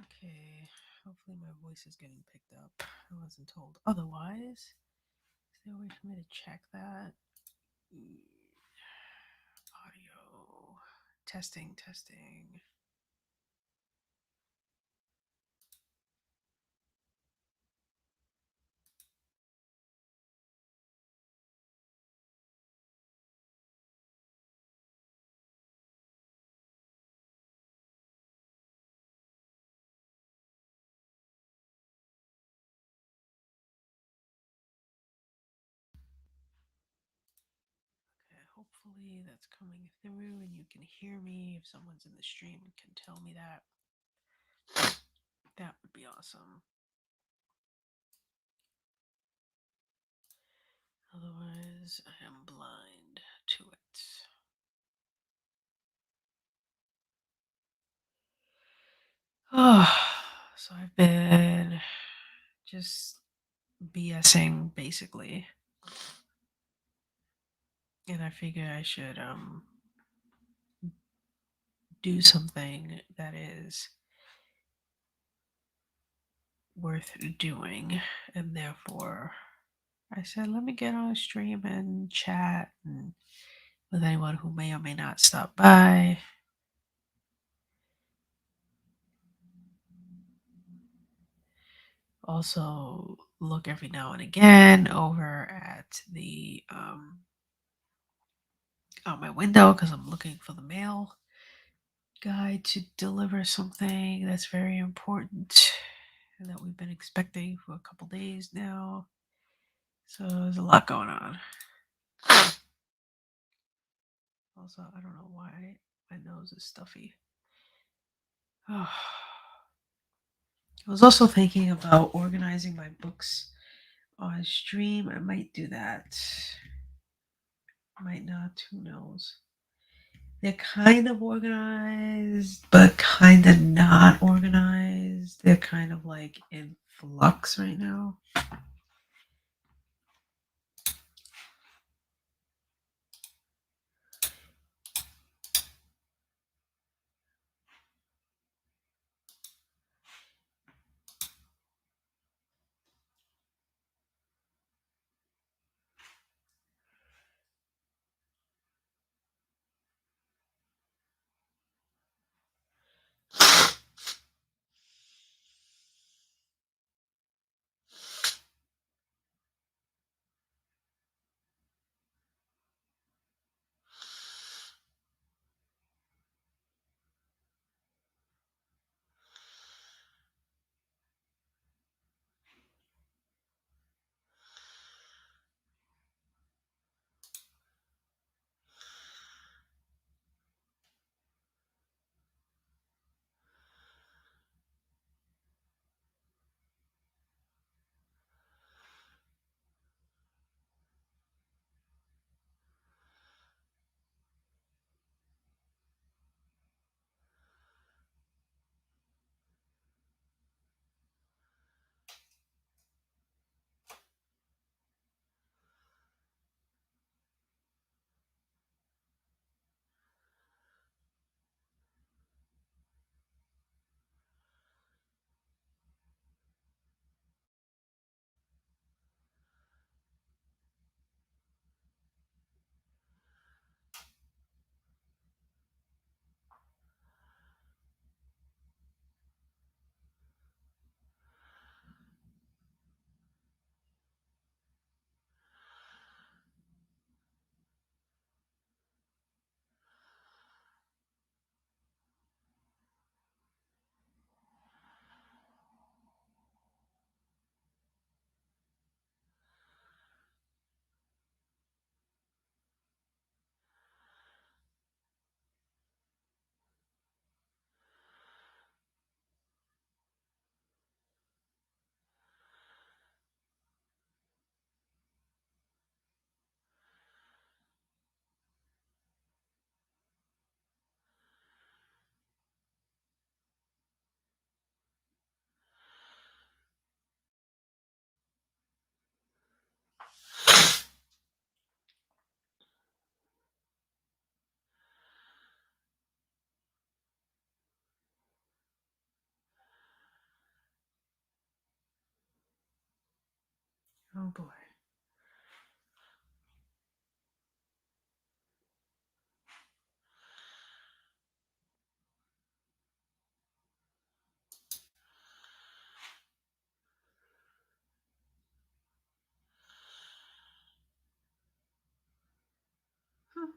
Okay, hopefully my voice is getting picked up. I wasn't told otherwise. Is there a way for me to check that? Audio. Testing, testing. Okay, hopefully that's coming through and you can hear me. If someone's in the stream and can tell me that, that would be awesome. Otherwise, I am blind to it. Oh, so I've been just BSing basically. And I figure I should do something that is worth doing. And therefore I said, let me get on a stream and chat with anyone who may or may not stop by. Also, look every now and again over at the out my window because I'm looking for the mail guy to deliver something that's very important and that we've been expecting for a couple days now. So there's a lot going on. Also, I don't know why my nose is stuffy. Oh. I was also thinking about organizing my books on stream. I might do that. Might not, who knows. They're kind of organized, but kind of not organized. They're kind of like in flux right now. Oh boy. Hmm.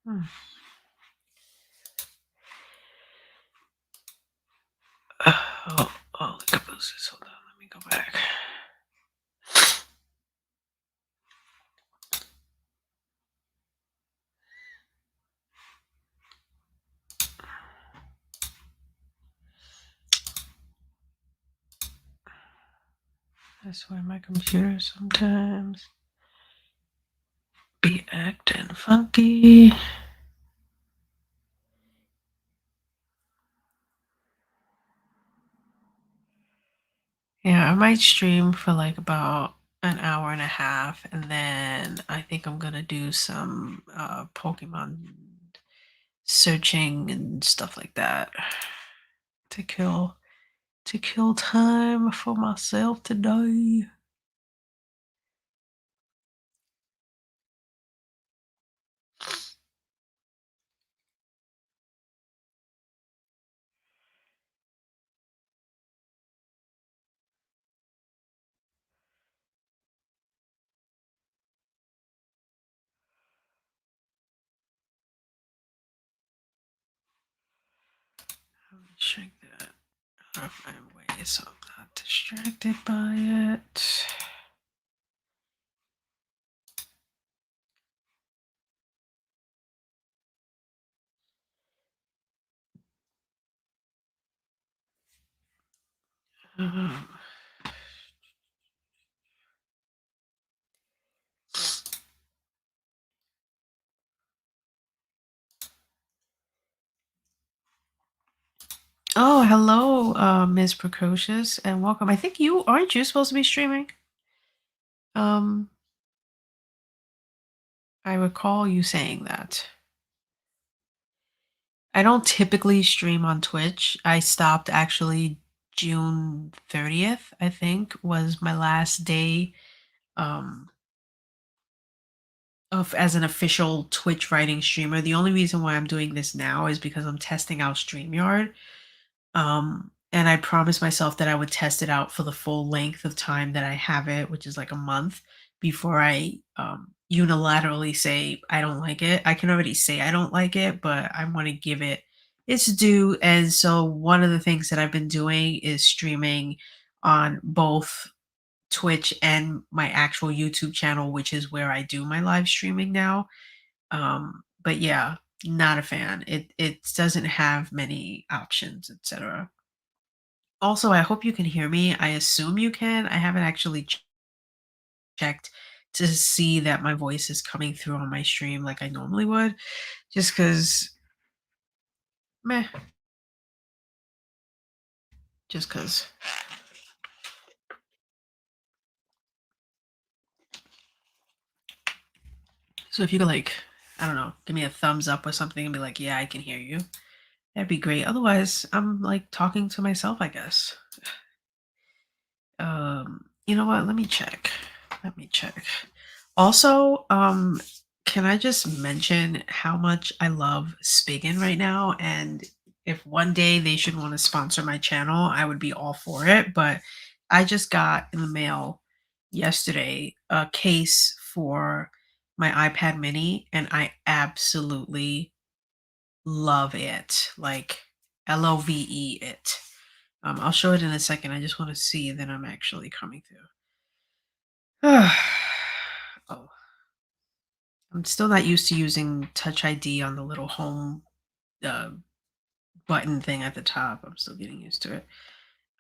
Hmm. Oh, oh, the cabooses. Hold on, let me go back. That's why my computer sometimes be acting funky. Yeah, I might stream for like about an hour and a half, and then I think I'm gonna do some Pokemon searching and stuff like that to kill time for myself today. Shrink that out of my way so I'm not distracted by it. Um, oh, hello, Ms. Precocious, and welcome. I think you aren't you supposed to be streaming? Um, I recall you saying that. I don't typically stream on Twitch. I stopped actually June 30th, I think, was my last day um of as an official Twitch writing streamer. The only reason why I'm doing this now is because I'm testing out StreamYard. And I promised myself that I would test it out for the full length of time that I have it, which is like a month, before I unilaterally say I don't like it. I can already say I don't like it, but I want to give it its due. And so one of the things that I've been doing is streaming on both Twitch and my actual YouTube channel, which is where I do my live streaming now. But yeah, not a fan. It doesn't have many options, etc. Also, I hope you can hear me. I assume you can. I haven't actually checked to see that my voice is coming through on my stream like I normally would, just because, meh, just because. So if you could, like, I don't know, give me a thumbs up or something and be like, yeah, I can hear you. That'd be great. Otherwise, I'm like talking to myself, I guess. You know what? Let me check. Let me check. Also, can I just mention how much I love Spigen right now? And if one day they should want to sponsor my channel, I would be all for it. But I just got in the mail yesterday a case for my iPad mini, and I absolutely love it. Like LOVE it. I'll show it in a second. I just want to see that I'm actually coming through. Oh, I'm still not used to using Touch ID on the little home uh, button thing at the top. I'm still getting used to it.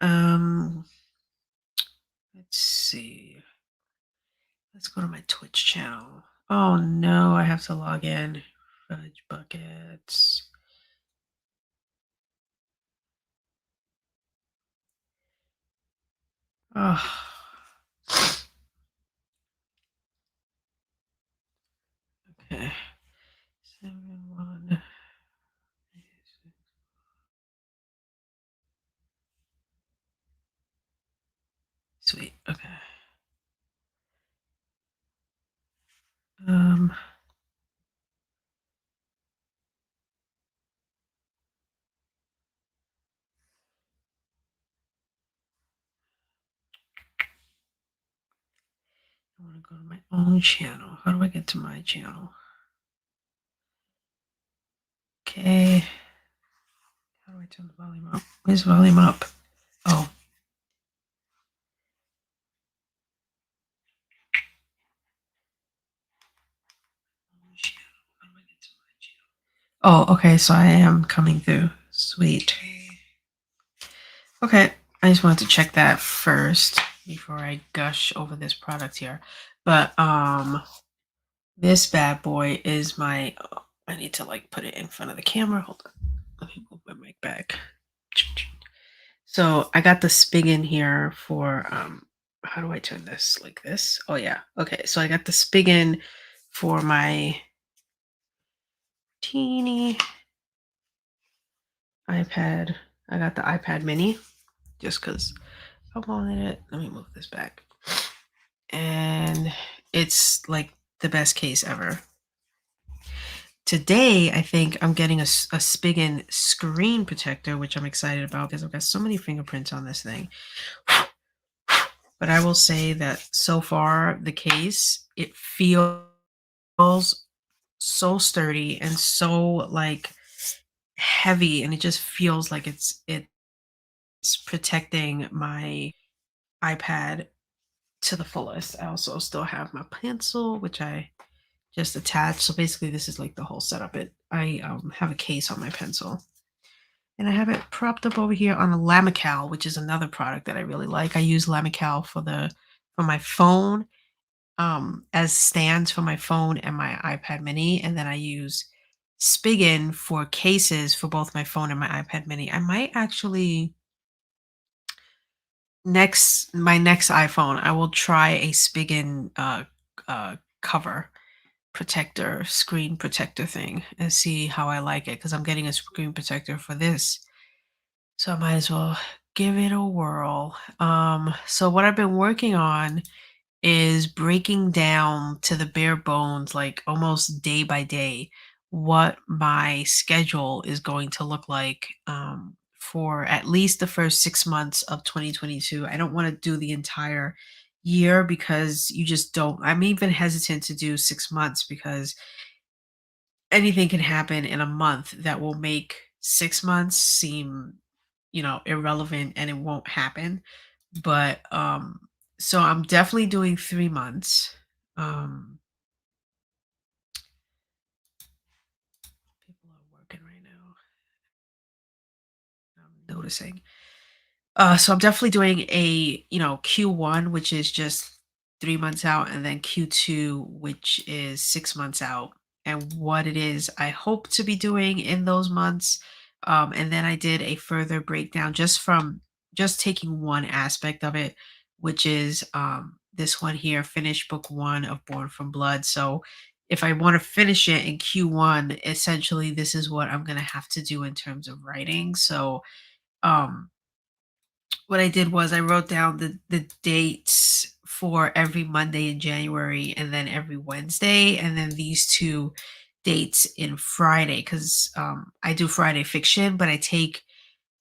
Um, let's see. Let's go to my Twitch channel. Oh no, I have to log in. Fudge buckets. Oh, okay. 7-1. Sweet. Okay. Um, I want to go to my own channel. How do I get to my channel? Okay. How do I turn the volume up? Where's volume up? Oh, oh, okay. So I am coming through. Sweet. Okay. I just wanted to check that first before I gush over this product here. But this bad boy is my. Oh, I need to like put it in front of the camera. Hold on. Let me move my mic back. So I got the Spigen here for how do I turn this like this? Oh yeah. Okay. So I got the Spigen for my teeny iPad. I got the iPad mini just because I wanted it. Let me move this back. And it's like the best case ever. Today, I think I'm getting a Spigen screen protector, which I'm excited about because I've got so many fingerprints on this thing. But I will say that so far, the case, it feels so sturdy and so like heavy, and it just feels like it's protecting my iPad to the fullest. I also still have my pencil, which I just attached. So basically, this is like the whole setup. I have a case on my pencil, and I have it propped up over here on a Lamical, which is another product that I really like. I use Lamical for my phone, as stands for my phone and my iPad Mini, and then I use Spigen for cases for both my phone and my iPad Mini. I might actually next iPhone, I will try a Spigen cover protector, screen protector thing and see how I like it because I'm getting a screen protector for this. So I might as well give it a whirl. So what I've been working on is breaking down to the bare bones, like almost day by day, what my schedule is going to look like for at least the first 6 months of 2022. I don't want to do the entire year because you just don't. I'm even hesitant to do 6 months because anything can happen in a month that will make 6 months seem, irrelevant and it won't happen. But so I'm definitely doing 3 months. Um noticing. So I'm definitely doing a, Q1, which is just 3 months out, and then Q2, which is 6 months out, and what it is I hope to be doing in those months. And then I did a further breakdown just from just taking one aspect of it, which is this one here, finish book one of Born from Blood. So if I want to finish it in Q1, essentially this is what I'm gonna have to do in terms of writing. So um what I did was I wrote down the dates for every Monday in January and then every Wednesday, and then these two dates in Friday because I do Friday fiction, but I take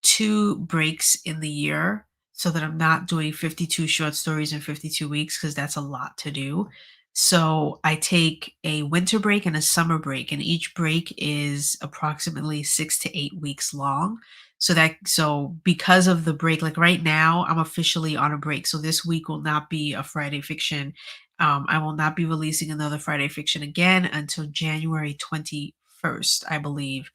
2 breaks in the year so that I'm not doing 52 short stories in 52 weeks because that's a lot to do. So I take a winter break and a summer break, and each break is approximately 6 to 8 weeks long. So because of the break, like right now, I'm officially on a break. So this week will not be a Friday fiction. I will not be releasing another Friday fiction again until January 21st, I believe,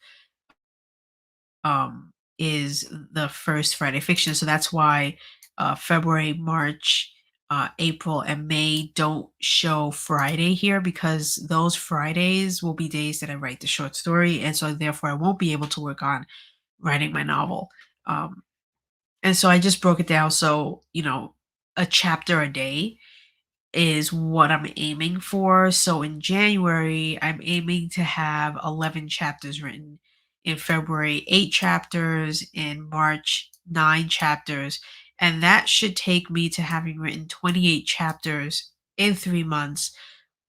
is the first Friday fiction. So that's why February, March, April, and May don't show Friday here because those Fridays will be days that I write the short story. And so therefore I won't be able to work on writing my novel. Um, and so I just broke it down. So, a chapter a day is what I'm aiming for. So in January, I'm aiming to have 11 chapters written. In February, 8 chapters. In March, 9 chapters. And that should take me to having written 28 chapters in 3 months,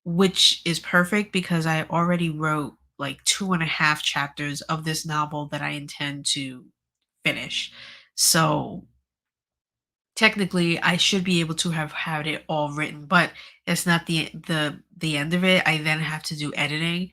which is perfect because I already wrote like 2.5 chapters of this novel that I intend to finish. So technically, I should be able to have had it all written, but it's not the end of it. I then have to do editing.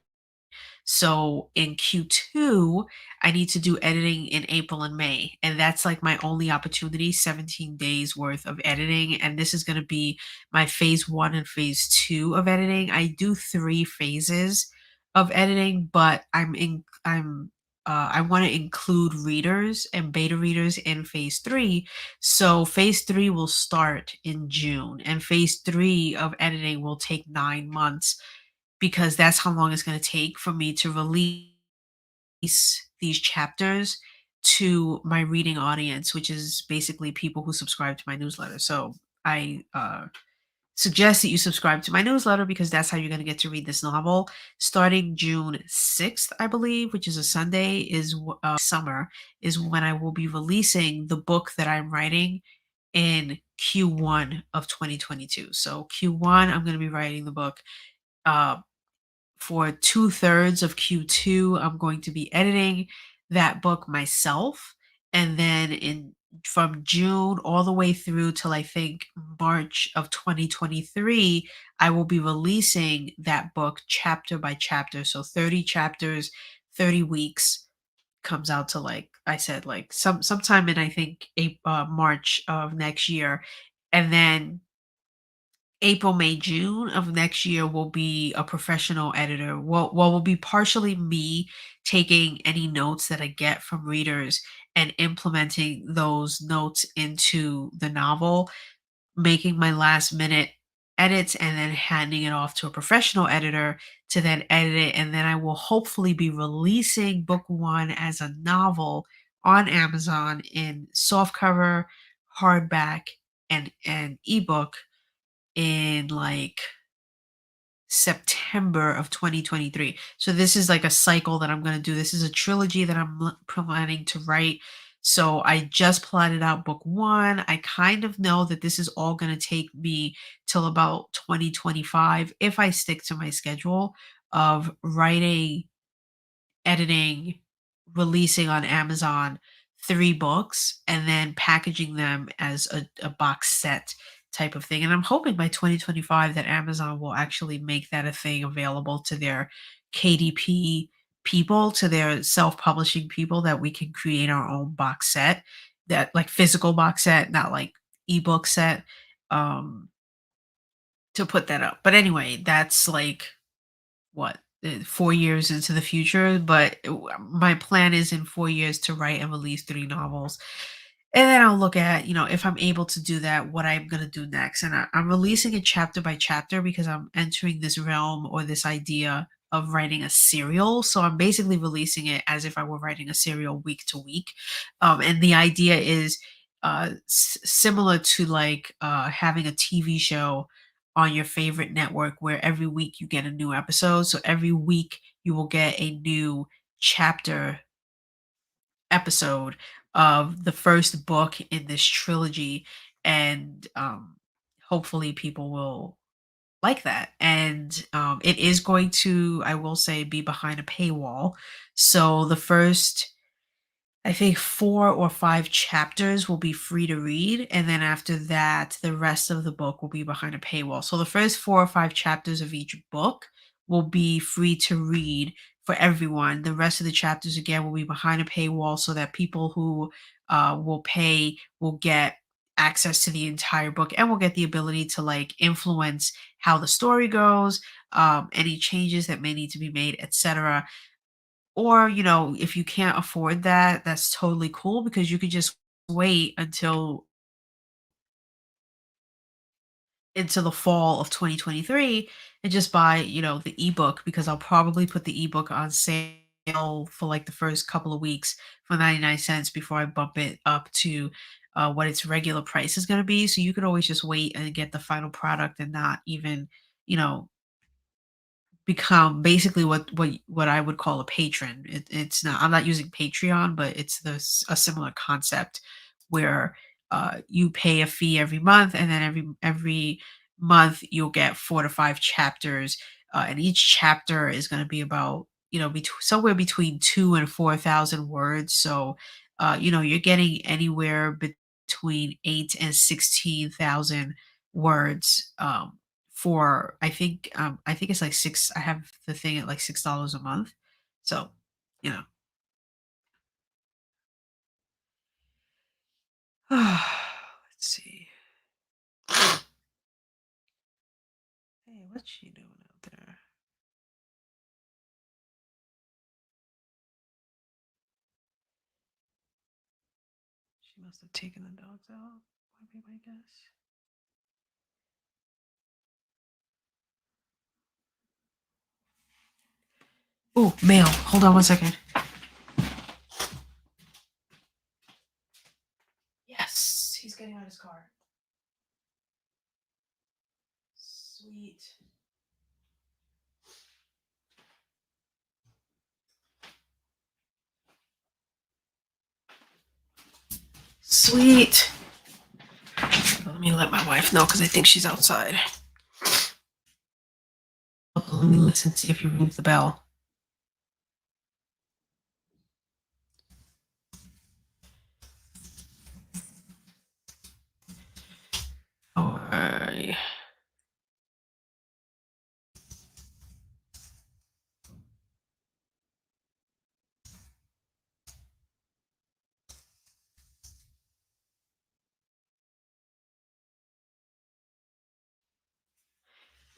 So in Q2, I need to do editing in April and May. And that's like my only opportunity, 17 days worth of editing. And this is going to be my phase one and phase two of editing. I do 3 phases of editing, but I want to include readers and beta readers in phase three. So phase three will start in June, and phase three of editing will take 9 months because that's how long it's going to take for me to release these chapters to my reading audience, which is basically people who subscribe to my newsletter. So I suggest that you subscribe to my newsletter because that's how you're going to get to read this novel. Starting June 6th, I believe, which is a Sunday, is summer, is when I will be releasing the book that I'm writing in Q1 of 2022. So Q1, I'm going to be writing the book. Uh, for 2/3 of Q2, I'm going to be editing that book myself. And then in from June all the way through till I think March of 2023, I will be releasing that book chapter by chapter. So 30 chapters, 30 weeks comes out to like I said, like sometime in I think March of next year. And then April, May, June of next year will be a professional editor. Will be partially me taking any notes that I get from readers and implementing those notes into the novel, making my last minute edits, and then handing it off to a professional editor to then edit it. And then I will hopefully be releasing book one as a novel on Amazon in softcover, hardback, and ebook in like September of 2023. So this is like a cycle that I'm going to do. This is a trilogy that I'm planning to write. So I just plotted out book one. I kind of know that this is all going to take me till about 2025 if I stick to my schedule of writing, editing, releasing on Amazon 3 books, and then packaging them as a box set type of thing. And I'm hoping by 2025 that Amazon will actually make that a thing available to their KDP people, to their self publishing people, that we can create our own box set, that like physical box set, not like ebook set, um, to put that up. But anyway, that's like what 4 years into the future, but my plan is in 4 years to write and release 3 novels. And then I'll look at, if I'm able to do that, what I'm going to do next. And I'm releasing it chapter by chapter because I'm entering this realm or this idea of writing a serial. So I'm basically releasing it as if I were writing a serial week to week. And the idea is similar to like having a TV show on your favorite network where every week you get a new episode. So every week you will get a new chapter episode of the first book in this trilogy. And hopefully people will like that. And it is going to, I will say, be behind a paywall. So the first, I think, 4 or 5 chapters will be free to read, and then after that, the rest of the book will be behind a paywall. So the first 4 or 5 chapters of each book will be free to read for everyone. The rest of the chapters, again, will be behind a paywall so that people who will pay will get access to the entire book and will get the ability to like influence how the story goes, any changes that may need to be made, etc. Or, if you can't afford that, that's totally cool because you could just wait until the fall of 2023 and just buy, the ebook because I'll probably put the ebook on sale for like the first couple of weeks for 99 cents before I bump it up to what its regular price is going to be. So you could always just wait and get the final product and not even, you know, become basically what I would call a patron. It's not. I'm not using Patreon, but it's a similar concept where you pay a fee every month, and then every month you'll get 4 to 5 chapters, and each chapter is going to be about somewhere between 2 and 4,000 words. So you're getting anywhere between 8 and 16,000 words. For I think it's like 6. I have the thing at like $6 a month. So, you know. Let's see. Hey, what's she doing out there? She must have taken the dogs out. Would be my guess. Oh, mail. Hold on one second. Yes, he's getting out his car. Sweet. Sweet. Let me let my wife know because I think she's outside. Let me listen, see if he rings the bell. Alright.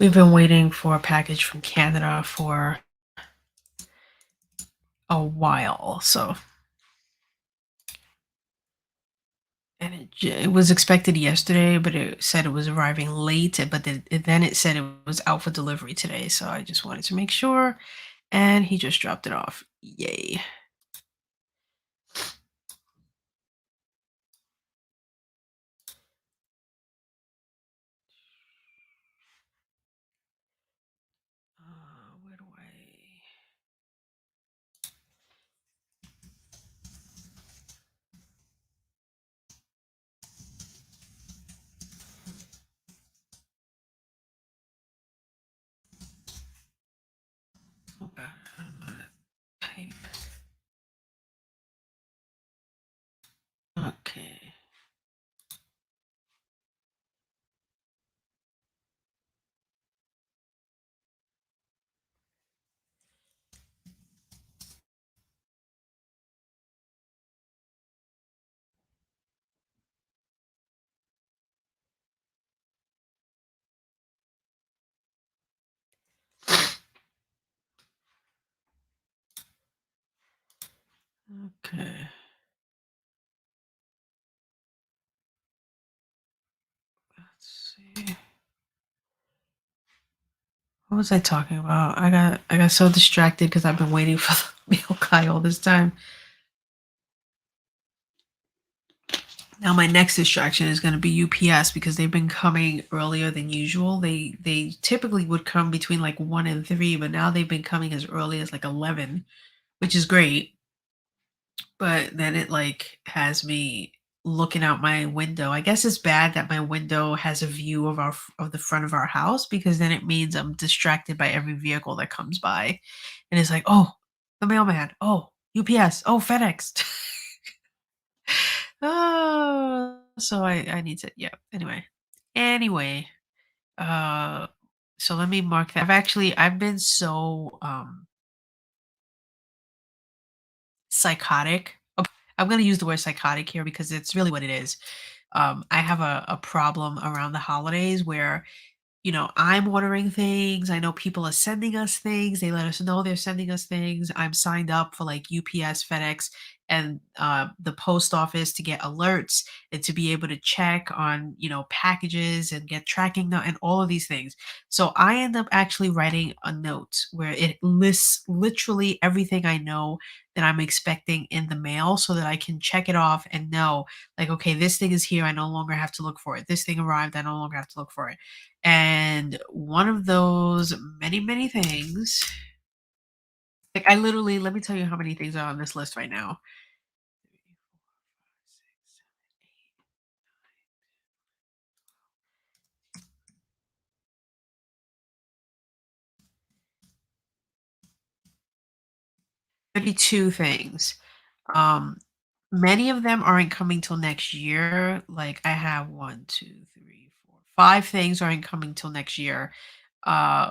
We've been waiting for a package from Canada for a while, so and it was expected yesterday, but it said it was arriving late, but then it said it was out for delivery today, so I just wanted to make sure, and he just dropped it off. Yay. Where do I okay, type. Okay. Okay. Let's see. What was I talking about? I got so distracted because I've been waiting for the meal guy all this time. Now my next distraction is going to be UPS because they've been coming earlier than usual. They typically would come between like 1 and 3, but now they've been coming as early as like 11, which is great. But then it like has me looking out my window. I guess it's bad that my window has a view of of the front of our house because then it means I'm distracted by every vehicle that comes by. And it's like, "Oh, the mailman. Oh, UPS. Oh, FedEx." Oh, so I need to, yeah. Anyway, uh so let me mark that. I've been so psychotic. I'm going to use the word psychotic here because it's really what it is. I have a problem around the holidays where, I'm ordering things. I know people are sending us things. They let us know they're sending us things. I'm signed up for like UPS, FedEx, and the post office to get alerts and to be able to check on, packages and get tracking note and all of these things. So I end up actually writing a note where it lists literally everything I know that I'm expecting in the mail so that I can check it off and know, like, okay, this thing is here. I no longer have to look for it. This thing arrived. I no longer have to look for it. And one of those many, many things, like I literally, let me tell you how many things are on this list right now. 32 things. Um, Many of them aren't coming till next year. Like I have one, two, three, four, five things aren't coming till next year. Uh,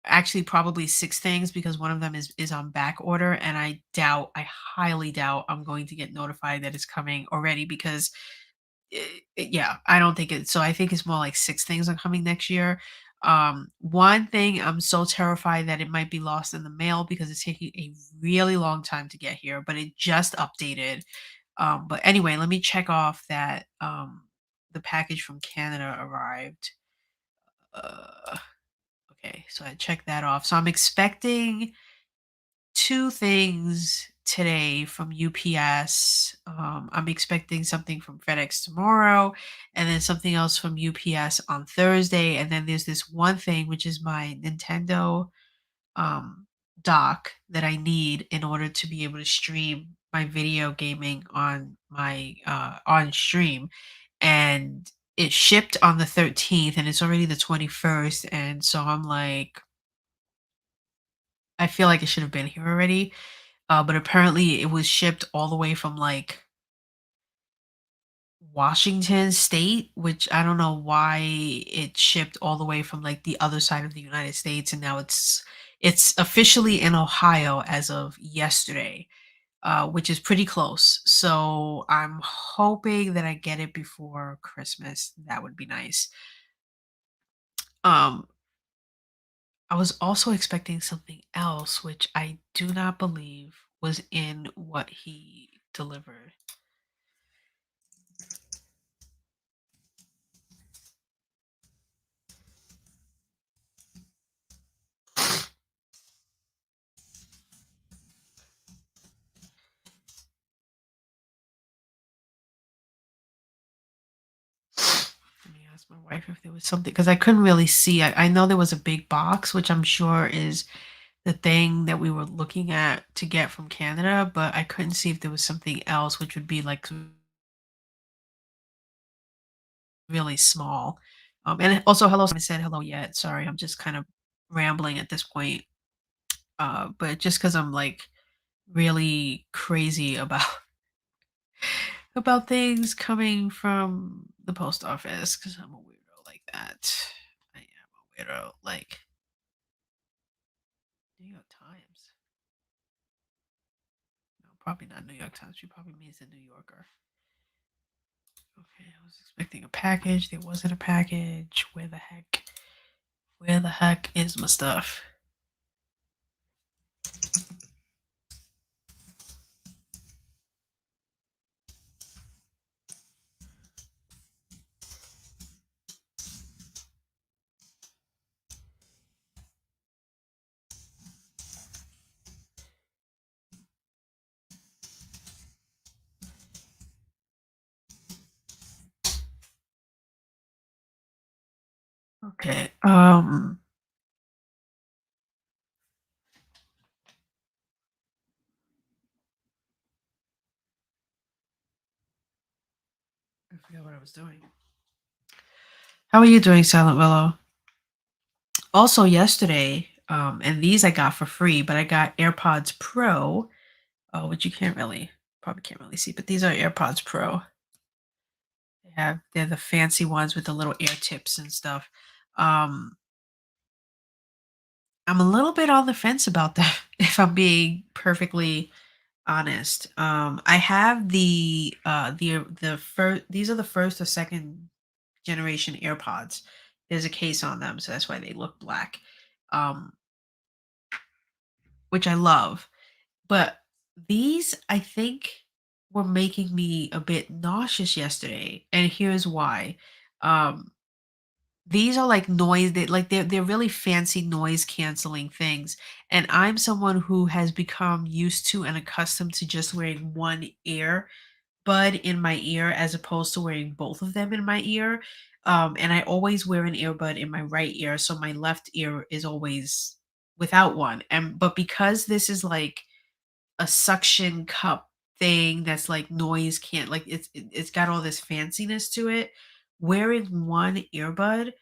Actually, probably 6 things because one of them is on back order, and I highly doubt I'm going to get notified that it's coming already because yeah, I don't think it, so I think it's more like 6 things are coming next year. One thing I'm so terrified that it might be lost in the mail because it's taking a really long time to get here, but it just updated. But anyway, let me check off that the package from Canada arrived. Uh, okay, so I checked that off. So I'm expecting 2 things today from UPS. I'm expecting something from FedEx tomorrow, and then something else from UPS on Thursday. And then there's this one thing, which is my Nintendo um, dock that I need in order to be able to stream my video gaming on my on stream. And it shipped on the 13th, and it's already the 21st. And so I'm like, I feel like it should have been here already. But apparently it was shipped all the way from like Washington State, which I don't know why it shipped all the way from like the other side of the United States, and now it's officially in Ohio as of yesterday, which is pretty close. So I'm hoping that I get it before Christmas. That would be nice. Um, I was also expecting something else, which I do not believe was in what he delivered. Let me ask my wife if there was something because I couldn't really see. I know there was a big box, which I'm sure is the thing that we were looking at to get from Canada, but I couldn't see if there was something else, which would be like really small. And also, hello, I said hello yet. Sorry, I'm just kind of rambling at this point. But just because I'm like really crazy about about things coming from the post office because I'm a weirdo like that. I am a weirdo. Like New York Times. No, probably not New York Times. She probably means the New Yorker. Okay, I was expecting a package. There wasn't a package. Where the heck? Where the heck is my stuff? Okay. I forgot what I was doing. How are you doing, Silent Willow? Also, yesterday, and these I got for free, but I got AirPods Pro, which you can't really, probably can't really see, but these are AirPods Pro. They're the fancy ones with the little ear tips and stuff. Um, I'm a little bit on the fence about that, if I'm being perfectly honest. I have the first. These are the first or second generation AirPods. There's a case on them, so that's why they look black. Um, which I love. But these, I think, were making me a bit nauseous yesterday, and here's why. Um, these are like noise they like they're really fancy noise canceling things, and I'm someone who has become used to and accustomed to just wearing one ear bud in my ear as opposed to wearing both of them in my ear. And I always wear an earbud in my right ear, so my left ear is always without one. And but because this is like a suction cup thing that's like noise can't like it's got all this fanciness to it. Wearing one earbud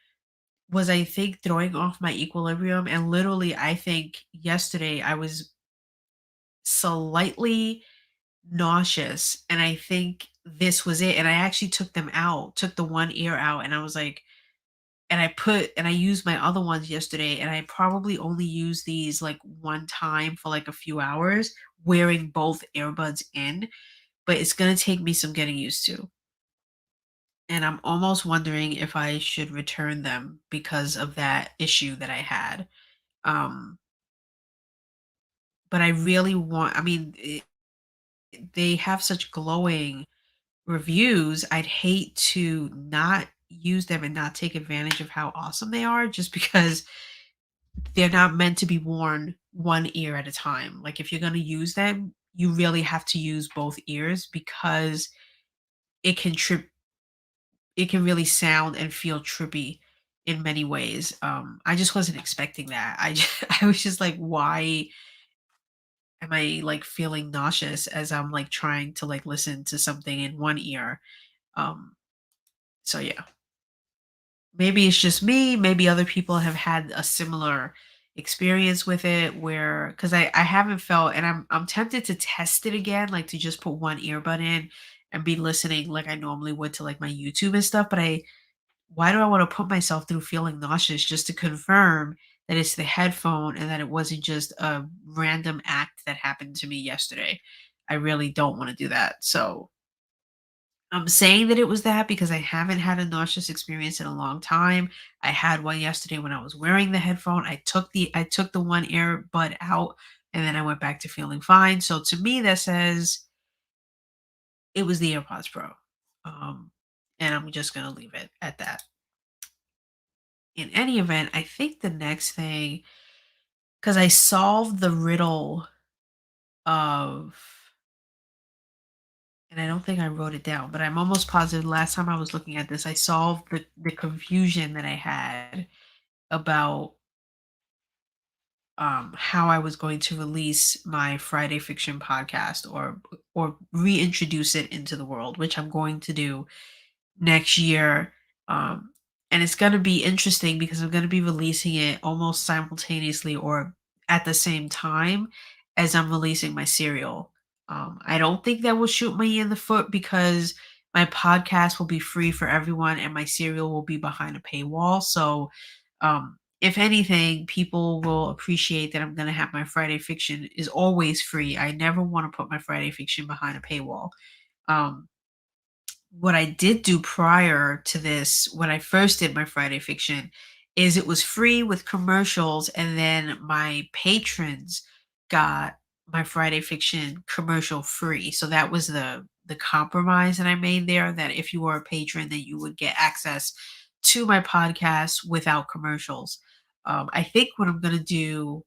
was, I think, throwing off my equilibrium, and literally I think yesterday I was slightly nauseous, and I think this was it, and I actually took them out, took the one ear out, and I was like and I used my other ones yesterday, and I probably only used these, like, one time for, like, a few hours wearing both earbuds in, but it's gonna take me some getting used to, and I'm almost wondering if I should return them because of that issue that I had, um, but I really want I mean, they have such glowing reviews, I'd hate to not use them and not take advantage of how awesome they are just because they're not meant to be worn one ear at a time. Like if you're going to use them, you really have to use both ears because it can trip it can really sound and feel trippy in many ways. I just wasn't expecting that. I was just like why am I like feeling nauseous as I'm like trying to like listen to something in one ear? Um so yeah. Maybe it's just me, maybe other people have had a similar experience with it where cuz I haven't felt and I'm tempted to test it again like to just put one earbud in and be listening like I normally would to like my YouTube and stuff, but I why do I want to put myself through feeling nauseous just to confirm that it's the headphone and that it wasn't just a random act that happened to me yesterday. I really don't want to do that. So I'm saying that it was that because I haven't had a nauseous experience in a long time. I had one yesterday when I was wearing the headphone. I took the one earbud out and then I went back to feeling fine. So to me that says it was the AirPods Pro. Um and I'm just going to leave it at that. In any event, I think the next thing cuz I solved the riddle of and I don't think I wrote it down, but I'm almost positive last time I was looking at this, I solved the confusion that I had about how I was going to release my Friday Fiction podcast or reintroduce it into the world, which I'm going to do next year. Um, and it's going to be interesting because I'm going to be releasing it almost simultaneously or at the same time as I'm releasing my serial. I don't think that will shoot me in the foot because my podcast will be free for everyone and my serial will be behind a paywall. So, if anything, people will appreciate that I'm going to have my Friday Fiction is always free. I never want to put my Friday Fiction behind a paywall. Um, what I did do prior to this, when I first did my Friday Fiction, is it was free with commercials, and then my patrons got my Friday Fiction commercial free. So that was the compromise that I made there. That if you were a patron, that you would get access to my podcast without commercials. I think what I'm gonna do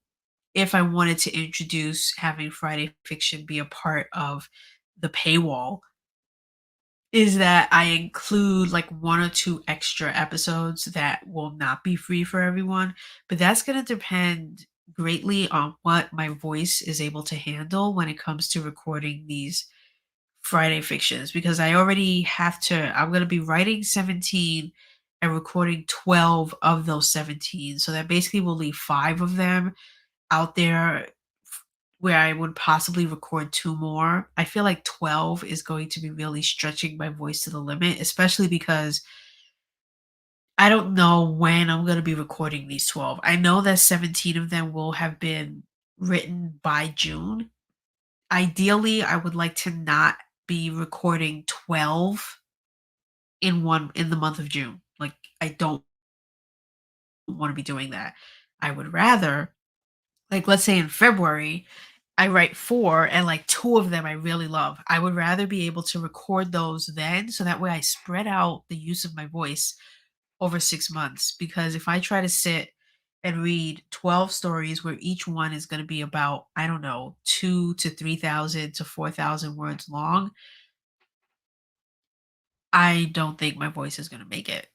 if I wanted to introduce having Friday Fiction be a part of the paywall is that I include like 1 or 2 extra episodes that will not be free for everyone, but that's gonna depend greatly on what my voice is able to handle when it comes to recording these Friday fictions, because I already have to I'm gonna be writing 17 and recording 12 of those 17, so that basically will leave 5 of them out there where I would possibly record 2 more. I feel like 12 is going to be really stretching my voice to the limit, especially because I don't know when I'm gonna be recording these 12. I know that 17 of them will have been written by June. Ideally, I would like to not be recording 12 in the month of June. Like, I don't wanna be doing that. I would rather, like, let's say in February, I write 4 and, like, 2 of them I really love. I would rather be able to record those then, so that way I spread out the use of my voice over 6 months, because if I try to sit and read 12 stories where each one is gonna be about, I don't know, 2 to 3,000 to 4,000 words long, I don't think my voice is gonna make it.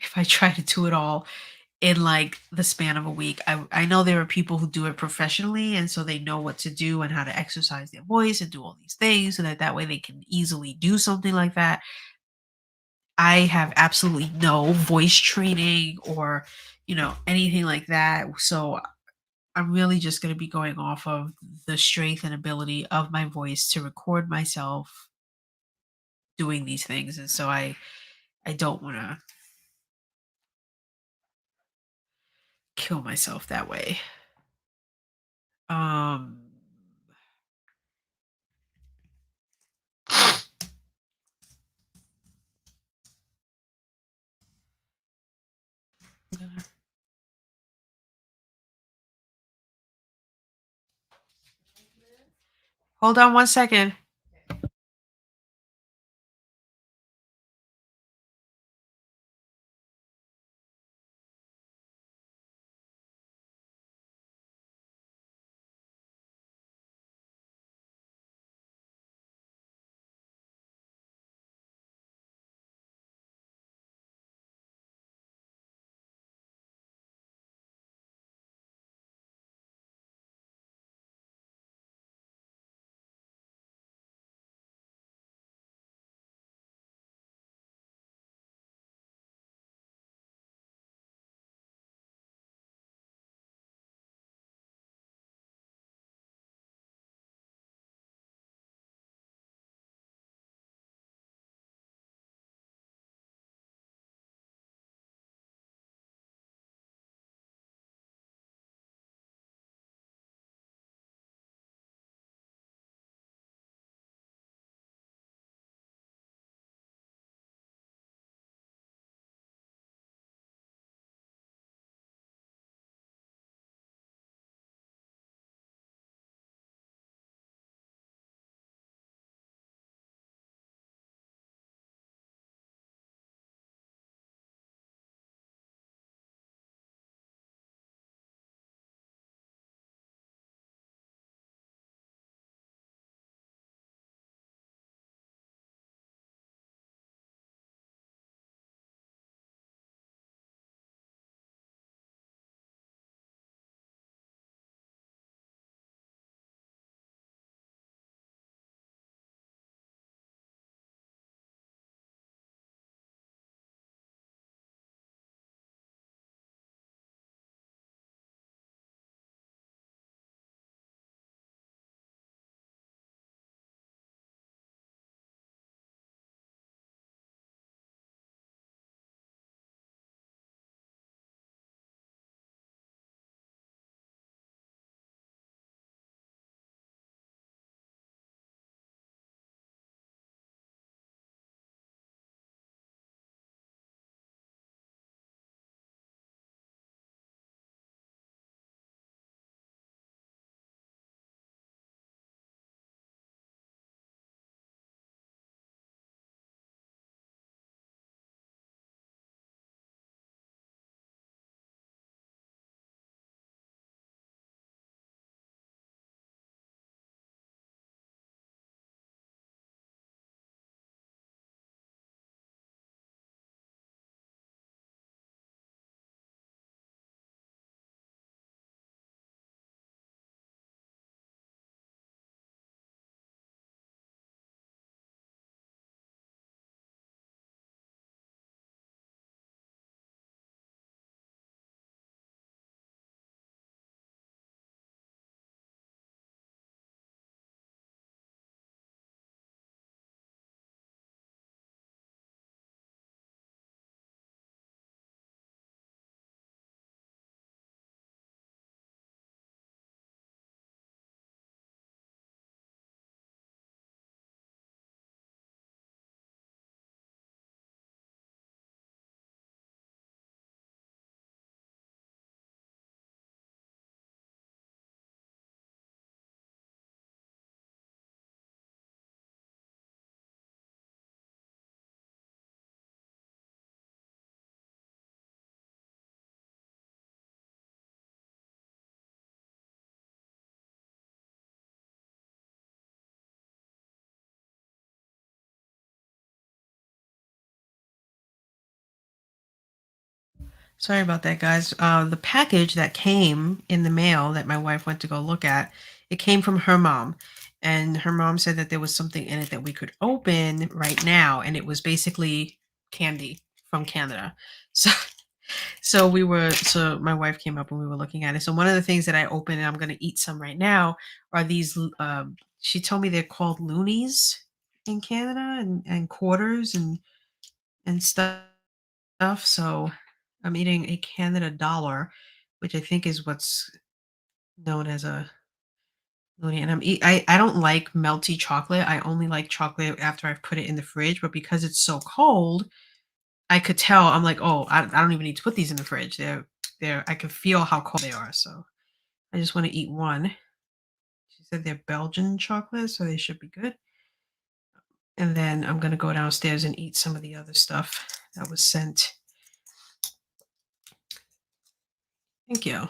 If I try to do it all in, like, the span of a week. I know there are people who do it professionally, and so they know what to do and how to exercise their voice and do all these things so that that way they can easily do something like that. I have absolutely no voice training or, anything like that, so I'm really just gonna be going off of the strength and ability of my voice to record myself doing these things, and so I don't wanna kill myself that way. Um Hold on one second. Sorry about that, guys. The package that came in the mail that my wife went to go look at, it came from her mom. And her mom said that there was something in it that we could open right now. And it was basically candy from Canada. So so my wife came up and we were looking at it. So one of the things that I opened, and I'm gonna eat some right now, are these she told me they're called loonies in Canada, and quarters and stuff. So I'm eating a Canada dollar, which I think is what's known as a loonie. And I don't like melty chocolate. I only like chocolate after I've put it in the fridge. But because it's so cold, I could tell. I'm like, oh, I don't even need to put these in the fridge. They're I can feel how cold they are. So I just want to eat one. She said they're Belgian chocolate, so they should be good. And then I'm gonna go downstairs and eat some of the other stuff that was sent. Thank you.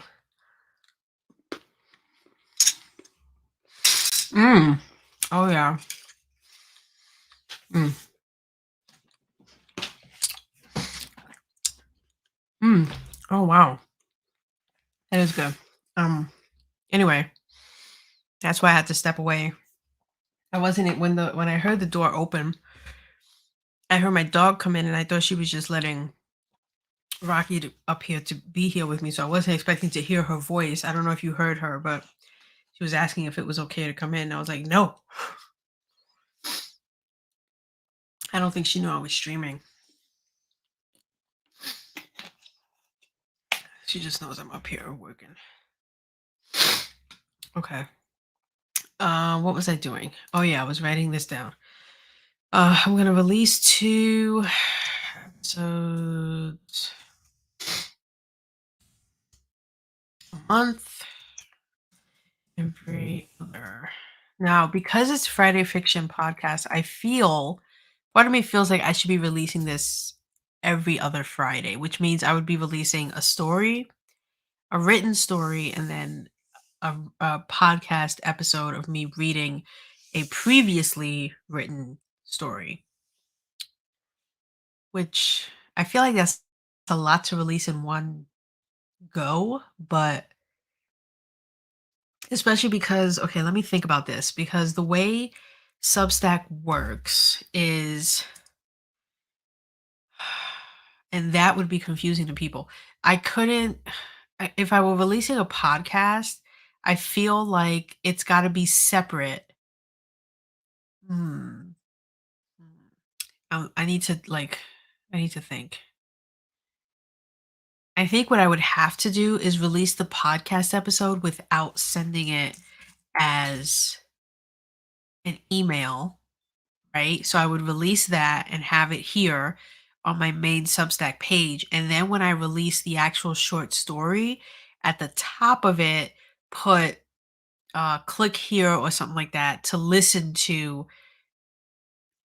Mm. Oh yeah. Mm. Mm. Oh wow. That is good. Um. Anyway, that's why I had to step away. I wasn't when I heard the door open. I heard my dog come in, and I thought she was just letting Rocky up here to be here with me. So I wasn't expecting to hear her voice. I don't know if you heard her, but she was asking if it was okay to come in. I was like, no. I don't think she knew I was streaming. She just knows I'm up here working. Okay. What was I doing? Oh yeah, I was writing this down. I'm gonna release 2 episodes a month every other. Now, because it's Friday Fiction Podcast, I feel part of me feels like I should be releasing this every other Friday, which means I would be releasing a story, a written story, and then a podcast episode of me reading a previously written story, which I feel like that's a lot to release in one go, but especially because, okay, let me think about this because the way Substack works is, and that would be confusing to people. I couldn't, if I were releasing a podcast, I feel like it's got to be separate. Hmm. I need to I need to think. I think what I would have to do is release the podcast episode without sending it as an email, right? So I would release that and have it here on my main Substack page. And then when I release the actual short story, at the top of it, put click here or something like that to listen to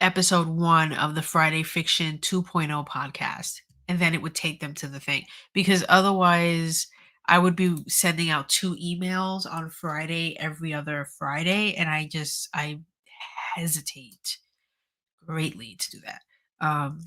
episode 1 of the Friday Fiction 2.0 podcast, and then it would take them to the thing. Because otherwise, I would be sending out 2 emails on Friday every other Friday, and I hesitate greatly to do that. Um,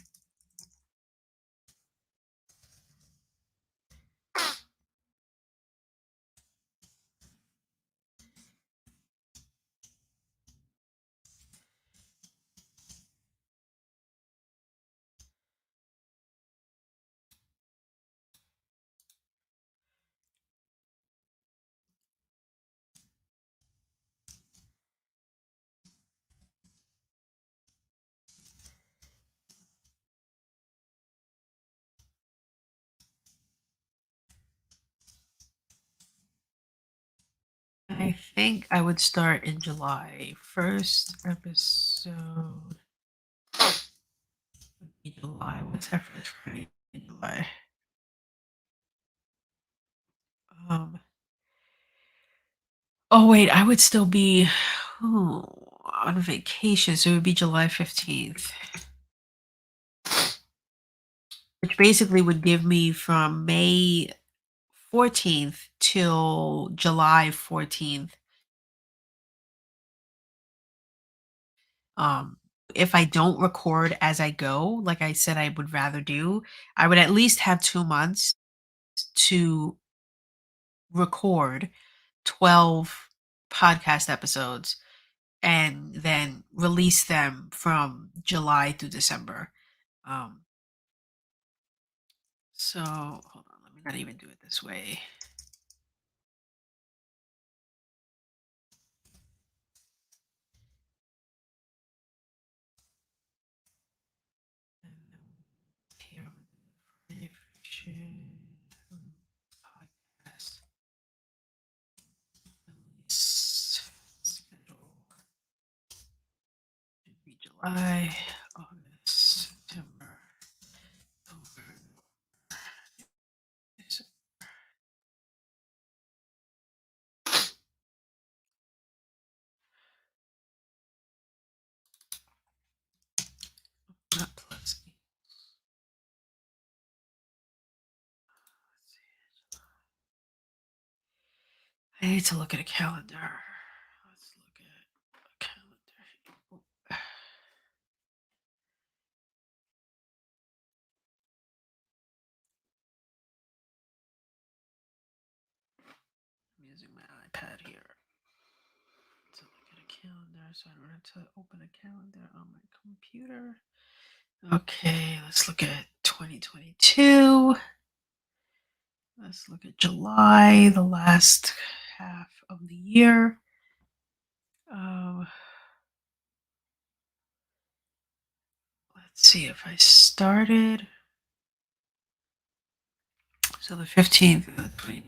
I think I would start in July. First episode would be July. What's that first Friday in July? Um, oh wait, I would still be oh, on vacation, so it would be July 15th, which basically would give me from May 14th till July 14th. Um, if I don't record as I go, like I said I would rather do, I would at least have 2 months to record 12 podcast episodes and then release them from July through December. Um, so hold on, let me not even do it this way. Here, podcast release schedule. Should be July, August, September, October, December. Not plus. Let's see. I need to look at a calendar. Let's look at a calendar. I'm using my iPad here to look at a calendar, so I don't have to open a calendar on my computer. Okay, let's look at 2022. Let's look at July, the last half of the year. Let's see if I started. So the 15th, the 29th,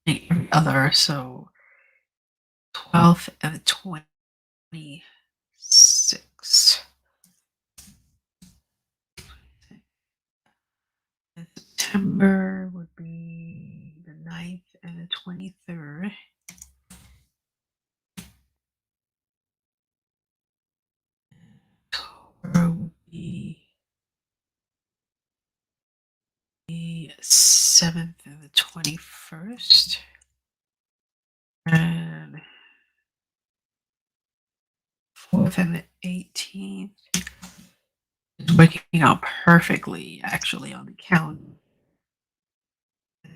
every other, so 12th and the 26th. September would be the 9th and the 23rd. October would be the 7th and the 21st. And 4th and the 18th. It's working out perfectly, actually, on the calendar.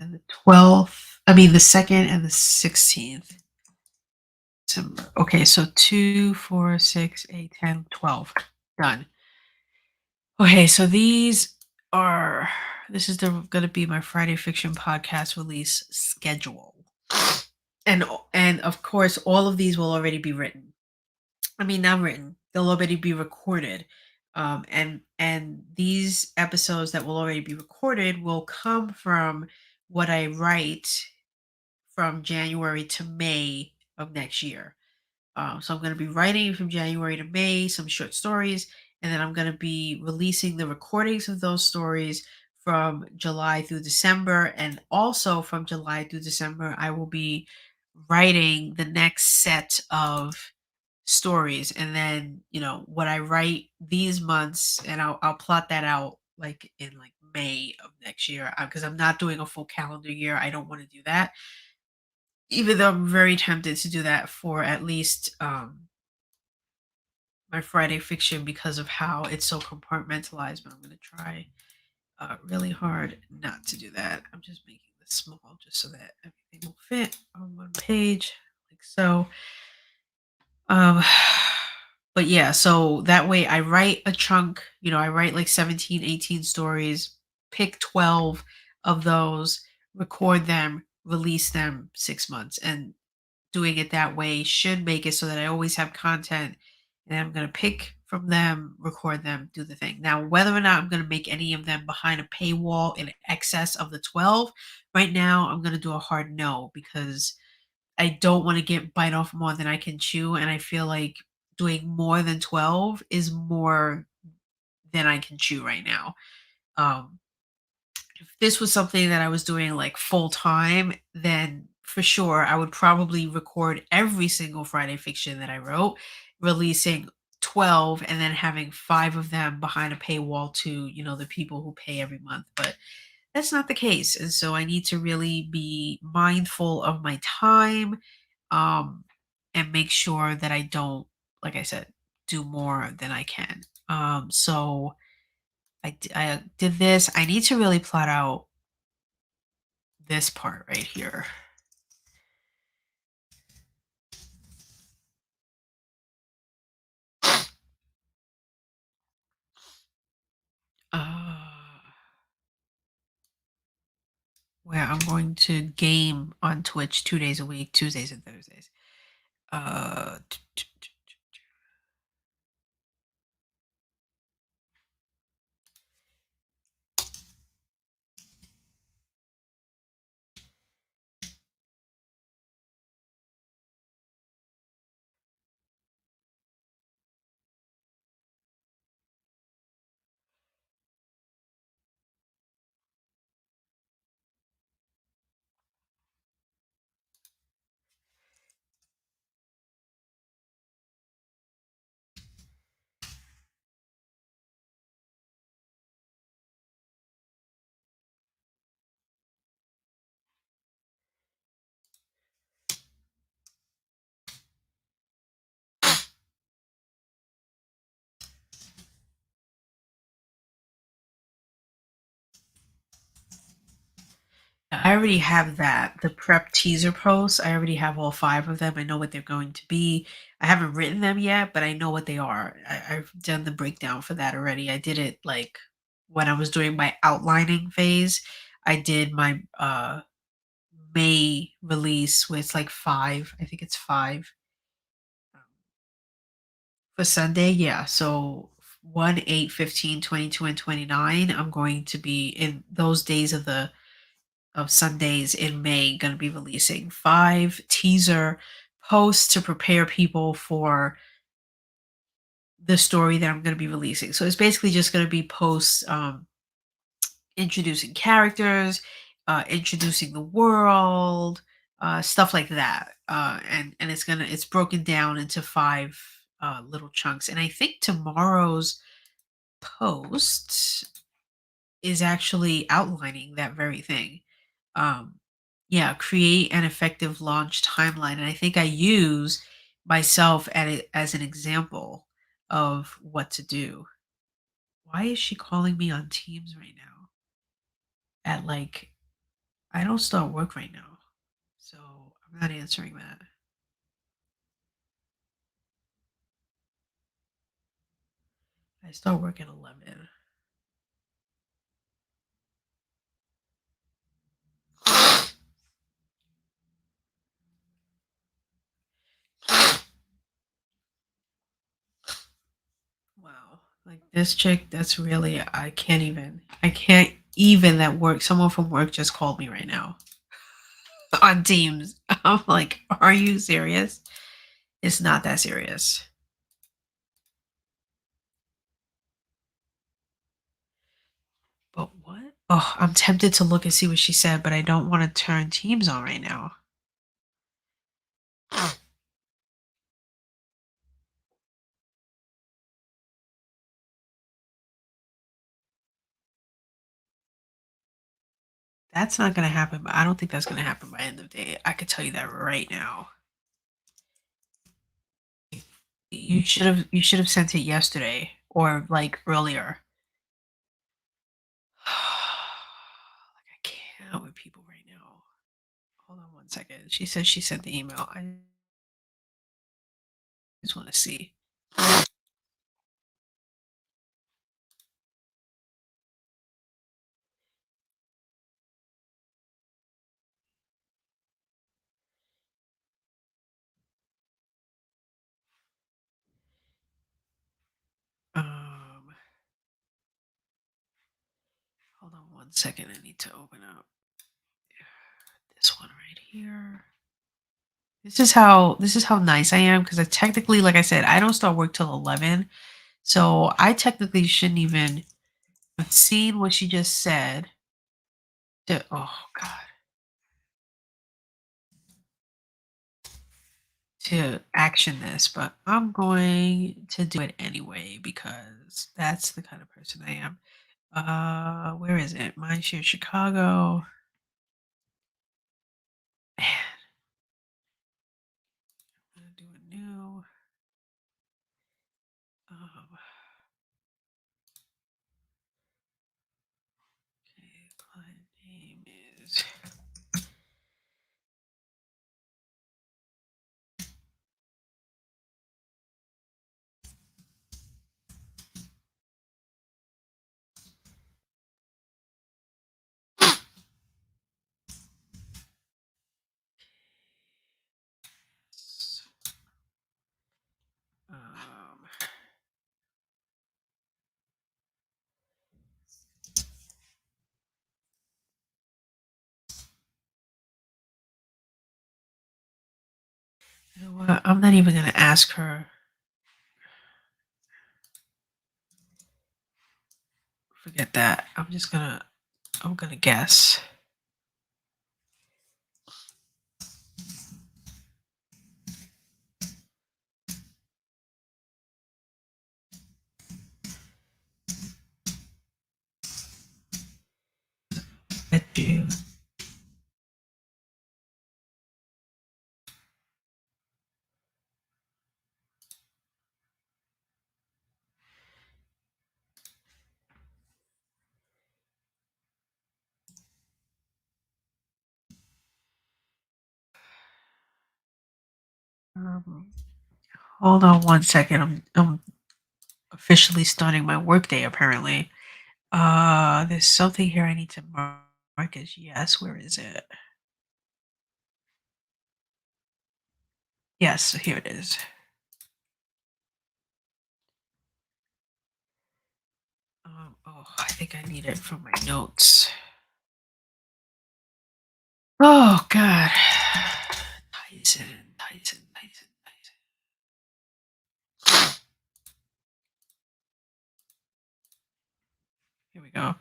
And the 12th, I mean, the 2nd and the 16th. December. Okay, so 2, 4, 6, 8, 10, 12. Done. Okay, so this is going to be my Friday Fiction podcast release schedule. And of course, all of these will already be written. I mean, not written. They'll already be recorded. And these episodes that will already be recorded will come from what I write from January to May of next year. So I'm going to be writing from January to May some short stories, and then I'm going to be releasing the recordings of those stories from July through December. And also from July through December, I will be writing the next set of stories. And then, what I write these months, and I'll plot that out like in like May of next year, because I'm not doing a full calendar year. I don't want to do that, even though I'm very tempted to do that for at least my Friday fiction because of how it's so compartmentalized. But I'm going to try really hard not to do that. I'm just making this small just so that everything will fit on one page, like so. Um, but yeah, so that way I write a chunk, I write like 17, 18 stories, pick 12 of those, record them, release them 6 months. And doing it that way should make it so that I always have content, and I'm going to pick from them, record them, do the thing. Now, whether or not I'm going to make any of them behind a paywall in excess of the 12, right now I'm going to do a hard no, because I don't want to get bite off more than I can chew. And I feel like doing more than 12 is more than I can chew right now. Um, if this was something that I was doing like full time, then for sure I would probably record every single Friday fiction that I wrote, releasing 12 and then having 5 of them behind a paywall to, the people who pay every month. But that's not the case. And so I need to really be mindful of my time, um, and make sure that I don't, like I said, do more than I can. So I did this. I need to really plot out this part right here. Uh, where I'm going to game on Twitch 2 days a week, Tuesdays and Thursdays. Uh, I already have that. The prep teaser posts, I already have all 5 of them. I know what they're going to be. I haven't written them yet, but I know what they are. I've done the breakdown for that already. I did it like when I was doing my outlining phase. I did my May release with like 5. I think it's 5 for Sunday. Yeah. So 1, 8, 15, 22, and 29. I'm going to be in those days of Sundays in May going to be releasing 5 teaser posts to prepare people for the story that I'm going to be releasing. So it's basically just going to be posts introducing characters, introducing the world, stuff like that. And it's broken down into 5 little chunks. And I think tomorrow's post is actually outlining that very thing. Um, yeah, create an effective launch timeline. And I think I use myself at it as an example of what to do. Why is she calling me on Teams right now? At like, I don't start work right now. So I'm not answering that. I start work at 11. Wow. Like this chick, that's really, I can't even that work. Someone from work just called me right now on Teams. I'm like, are you serious? It's not that serious. But what? Oh, I'm tempted to look and see what she said, but I don't want to turn Teams on right now. That's not going to happen, but I don't think that's going to happen by end of day. I could tell you that right now. You should have sent it yesterday or like earlier. Like I can't with people right now. Hold on one second. She says she sent the email. I just want to see. Um, hold on one second. I need to open up this one right here. This is how nice I am because I technically, like I said, I don't start work till 11, so I technically shouldn't even have seen what she just said. Oh God, to action this, but I'm going to do it anyway because that's the kind of person I am. Where is it? Mindshare Chicago. Man, I'm gonna do a new. Um, You know what? I'm not even gonna ask her. Forget that. I'm gonna guess. Bet you. Um, Hold on one second. I'm officially starting my workday apparently. There's something here I need to mark as yes. Where is it? Yes, here it is. Oh, I think I need it for my notes. Oh God. Tyson. Here we go.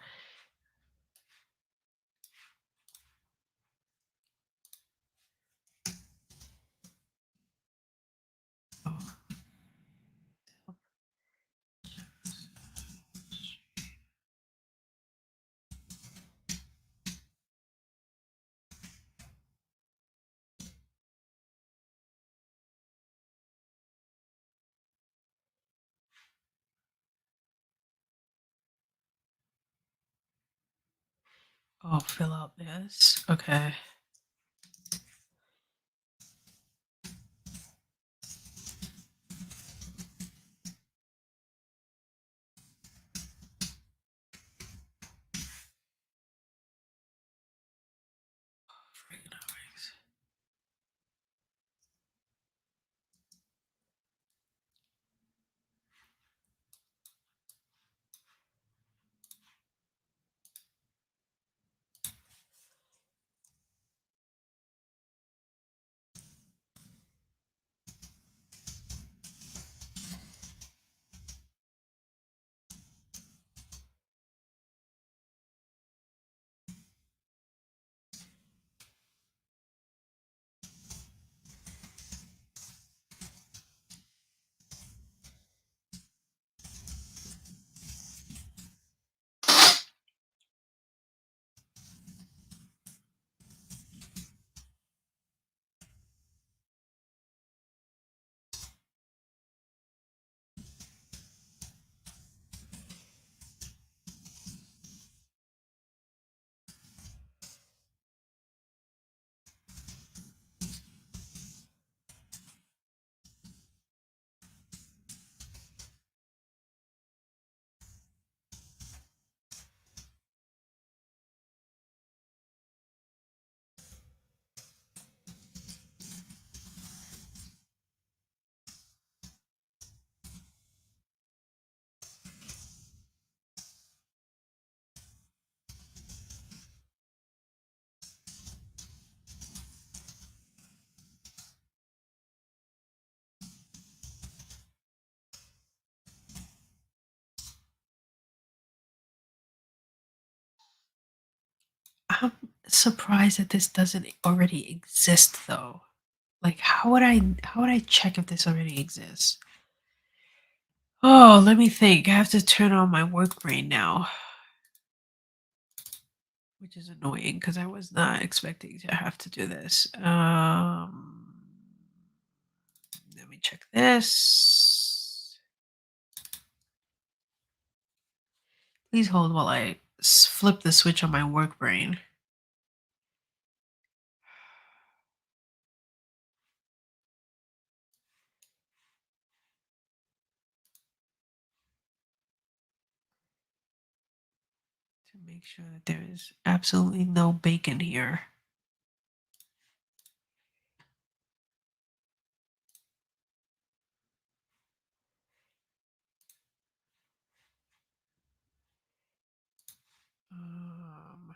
Oh. Oh, fill out this. Okay. Friggin' Alex. I'm surprised that this doesn't already exist though. Like how would I check if this already exists? Oh, let me think. I have to turn on my work brain now, which is annoying because I was not expecting to have to do this. Let me check this. Please hold while I flip the switch on my work brain. To make sure that there is absolutely no bacon here. Um,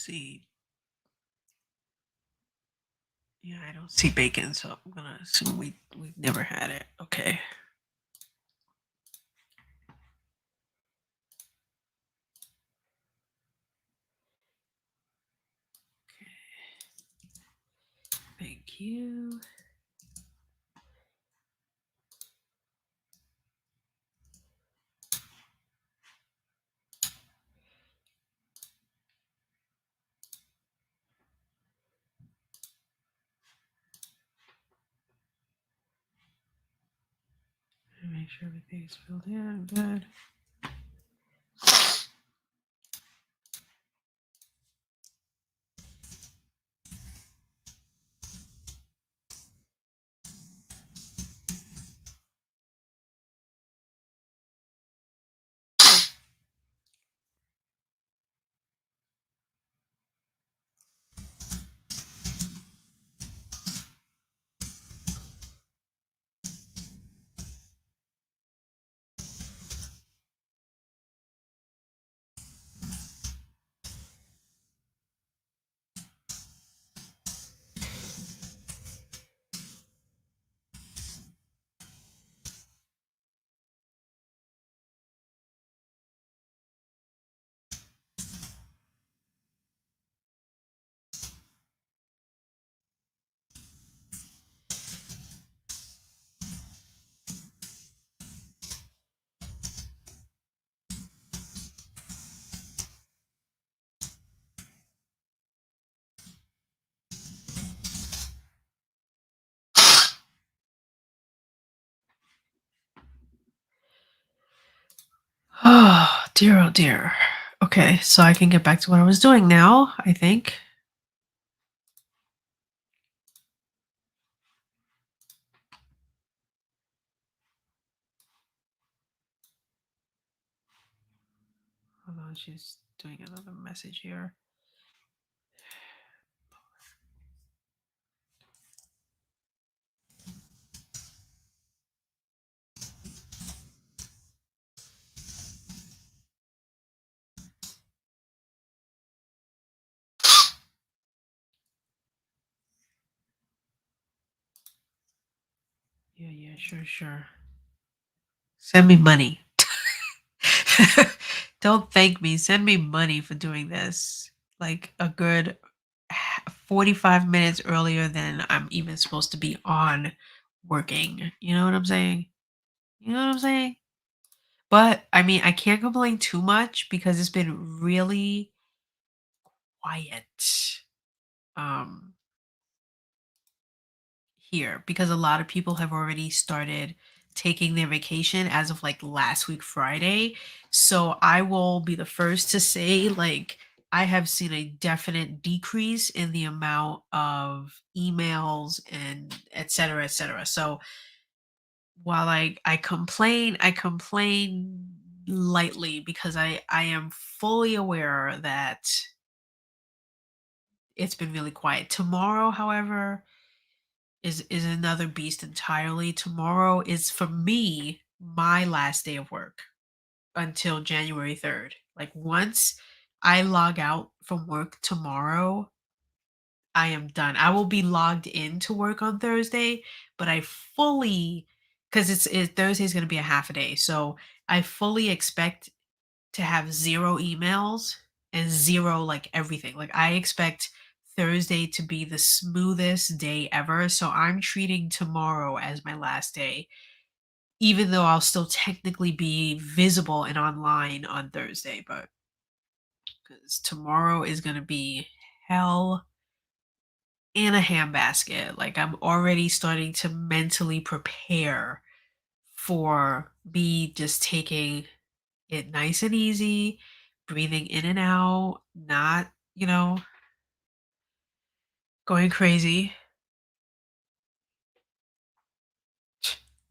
see. Yeah, I don't see bacon, so I'm gonna assume we've never had it. Okay. Thank you. Make sure everything's filled in. Good. Oh dear, oh dear. Okay, so I can get back to what I was doing now, I think. Hold on, she's doing another message here. Yeah, yeah, sure, sure. Send me money. Don't thank me. Send me money for doing this. Like a good 45 minutes earlier than I'm even supposed to be on working. You know what I'm saying? You know what I'm saying? But I mean, I can't complain too much because it's been really quiet um here because a lot of people have already started taking their vacation as of like last week Friday. So I will be the first to say like I have seen a definite decrease in the amount of emails and et cetera, et cetera. So while I complain lightly because I am fully aware that it's been really quiet. Tomorrow, however, is another beast entirely. Tomorrow is for me my last day of work until January 3rd. Like once I log out from work tomorrow, I am done. I will be logged in to work on Thursday, but I fully because Thursday is going to be a half a day. So I fully expect to have 0 emails and 0, like, everything. Like, I expect Thursday to be the smoothest day ever, so I'm treating tomorrow as my last day, even though I'll still technically be visible and online on Thursday, but because tomorrow is gonna be hell in a handbasket. Like, I'm already starting to mentally prepare for me just taking it nice and easy, breathing in and out, not, going crazy.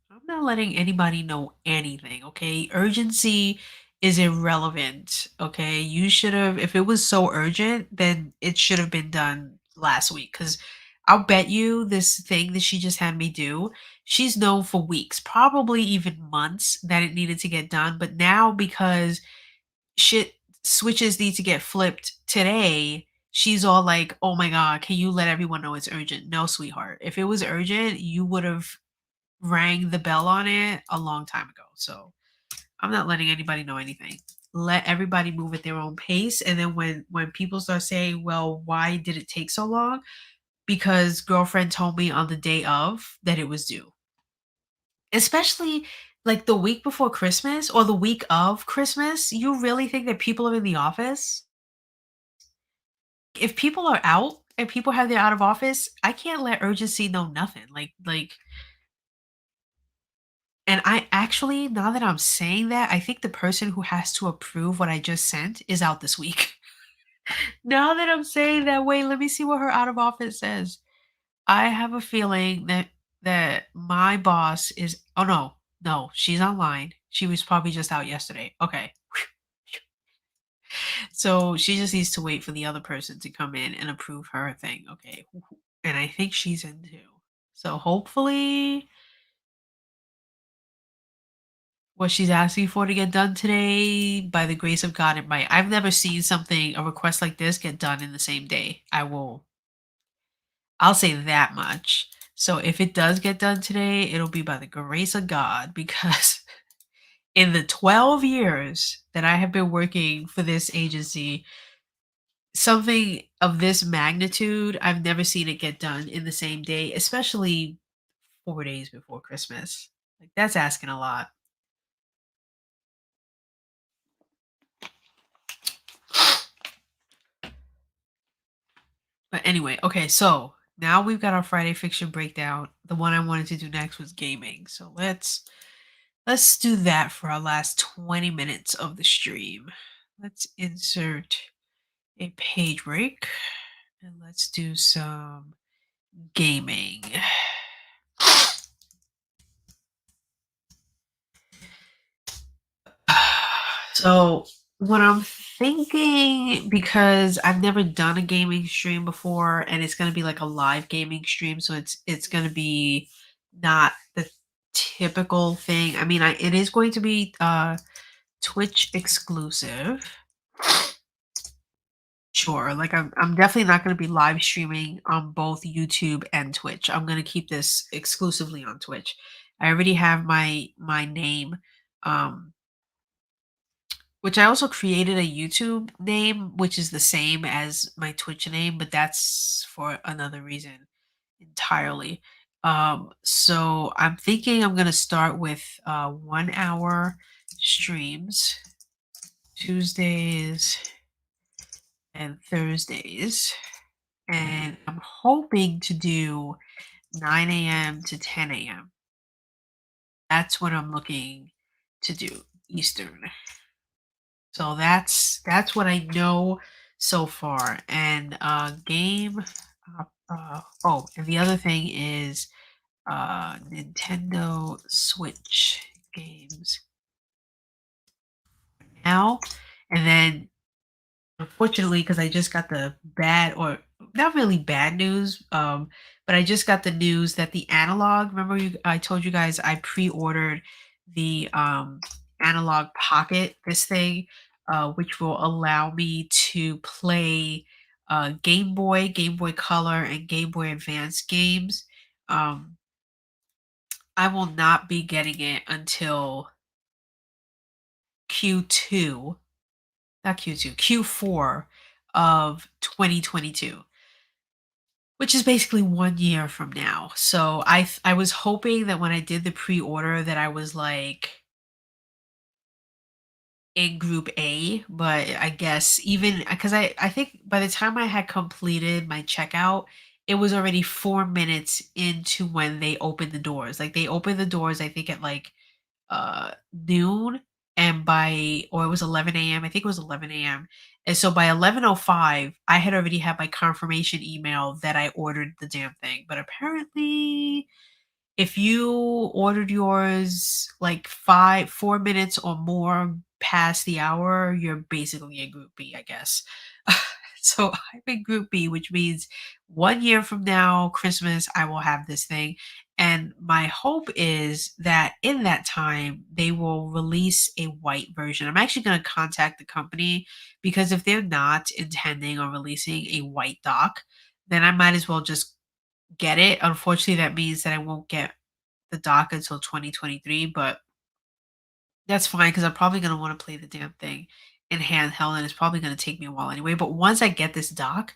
I'm not letting anybody know anything, okay? Urgency is irrelevant, okay? You should have, if it was so urgent, then it should have been done last week. Because I'll bet you this thing that she just had me do, she's known for weeks, probably even months, that it needed to get done. But now, because shit switches need to get flipped today, she's all like, "Oh my god, can you let everyone know it's urgent?" No, sweetheart. If it was urgent, you would have rang the bell on it a long time ago. So I'm not letting anybody know anything. Let everybody move at their own pace. And then when people start saying, "Well, why did it take so long?" Because girlfriend told me on the day of that it was due. Especially like the week before Christmas or the week of Christmas, you really think that people are in the office? If people are out and people have their out of office, I can't let urgency know nothing. And I actually, now that I'm saying that, I think the person who has to approve what I just sent is out this week. Now that I'm saying that, wait, let me see what her out of office says. I have a feeling that my boss is, oh no, no, she's online. She was probably just out yesterday. Okay. So she just needs to wait for the other person to come in and approve her thing. Okay. And I think she's in too. So hopefully what she's asking for to get done today, by the grace of God, it might. I've never seen something, a request like this get done in the same day. I'll say that much. So if it does get done today, it'll be by the grace of God because in the 12 years that I have been working for this agency, something of this magnitude, I've never seen it get done in the same day, especially 4 days before Christmas. Like that's asking a lot. But anyway, okay, so now we've got our Friday fiction breakdown. The one I wanted to do next was gaming. So let's do that for our last 20 minutes of the stream. Let's insert a page break and let's do some gaming. So what I'm thinking, because I've never done a gaming stream before, and it's gonna be like a live gaming stream, so it's gonna be not the typical thing. I mean, it is going to be Twitch exclusive. Sure, like I'm definitely not gonna be live streaming on both YouTube and Twitch. I'm gonna keep this exclusively on Twitch. I already have my name. Um Which I also created a YouTube name, which is the same as my Twitch name, but that's for another reason entirely. So I'm thinking I'm gonna start with 1 hour streams, Tuesdays and Thursdays. And I'm hoping to do 9 a.m. to 10 a.m. That's what I'm looking to do, Eastern. So that's what I know so far. And game oh, and the other thing is Nintendo Switch games now. And then unfortunately, because I just got the bad, or not really bad news, but I just got the news that the analog, remember I told you guys I pre-ordered the analog pocket, this thing, which will allow me to play Game Boy Color, and Game Boy Advance games. Um, I will not be getting it until Q2, not Q2, Q4 of 2022, which is basically 1 year from now. So I was hoping that when I did the pre-order that I was like in group A, but I guess even because I think by the time I had completed my checkout, it was already 4 minutes into when they opened the doors. Like they opened the doors I think at like noon, and by, or it was 11 a.m. I think it was 11 a.m. And so by 11:05 I had already had my confirmation email that I ordered the damn thing. But apparently if you ordered yours like 4 minutes or more past the hour, you're basically a group B, I guess. So I'm in Group B, which means 1 year from now, Christmas, I will have this thing. And my hope is that in that time, they will release a white version. I'm actually going to contact the company because if they're not intending on releasing a white dock, then I might as well just get it. Unfortunately, that means that I won't get the dock until 2023, but that's fine because I'm probably gonna wanna play the damn thing in handheld, and it's probably gonna take me a while anyway, but once I get this dock,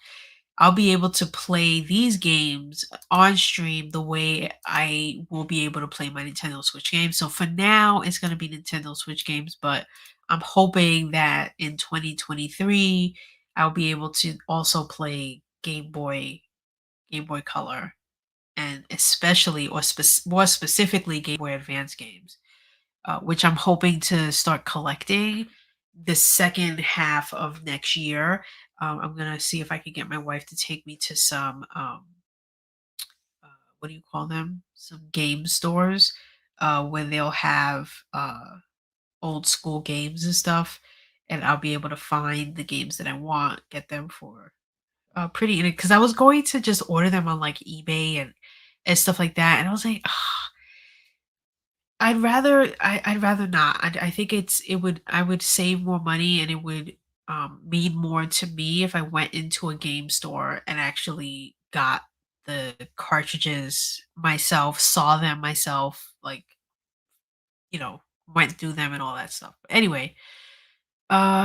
I'll be able to play these games on stream the way I will be able to play my Nintendo Switch games. So for now, it's gonna be Nintendo Switch games, but I'm hoping that in 2023, I'll be able to also play Game Boy Color, and especially or more specifically Game Boy Advance games, which I'm hoping to start collecting the second half of next year. I'm gonna see if I can get my wife to take me to some uh, what do you call them? Some game stores where they'll have old school games and stuff, and I'll be able to find the games that I want, get them for pretty because I was going to just order them on like eBay and stuff like that, and I was like, I'd rather not. I think it would I would save more money and it would mean more to me if I went into a game store and actually got the cartridges myself, saw them myself, like, you know, went through them and all that stuff. But anyway,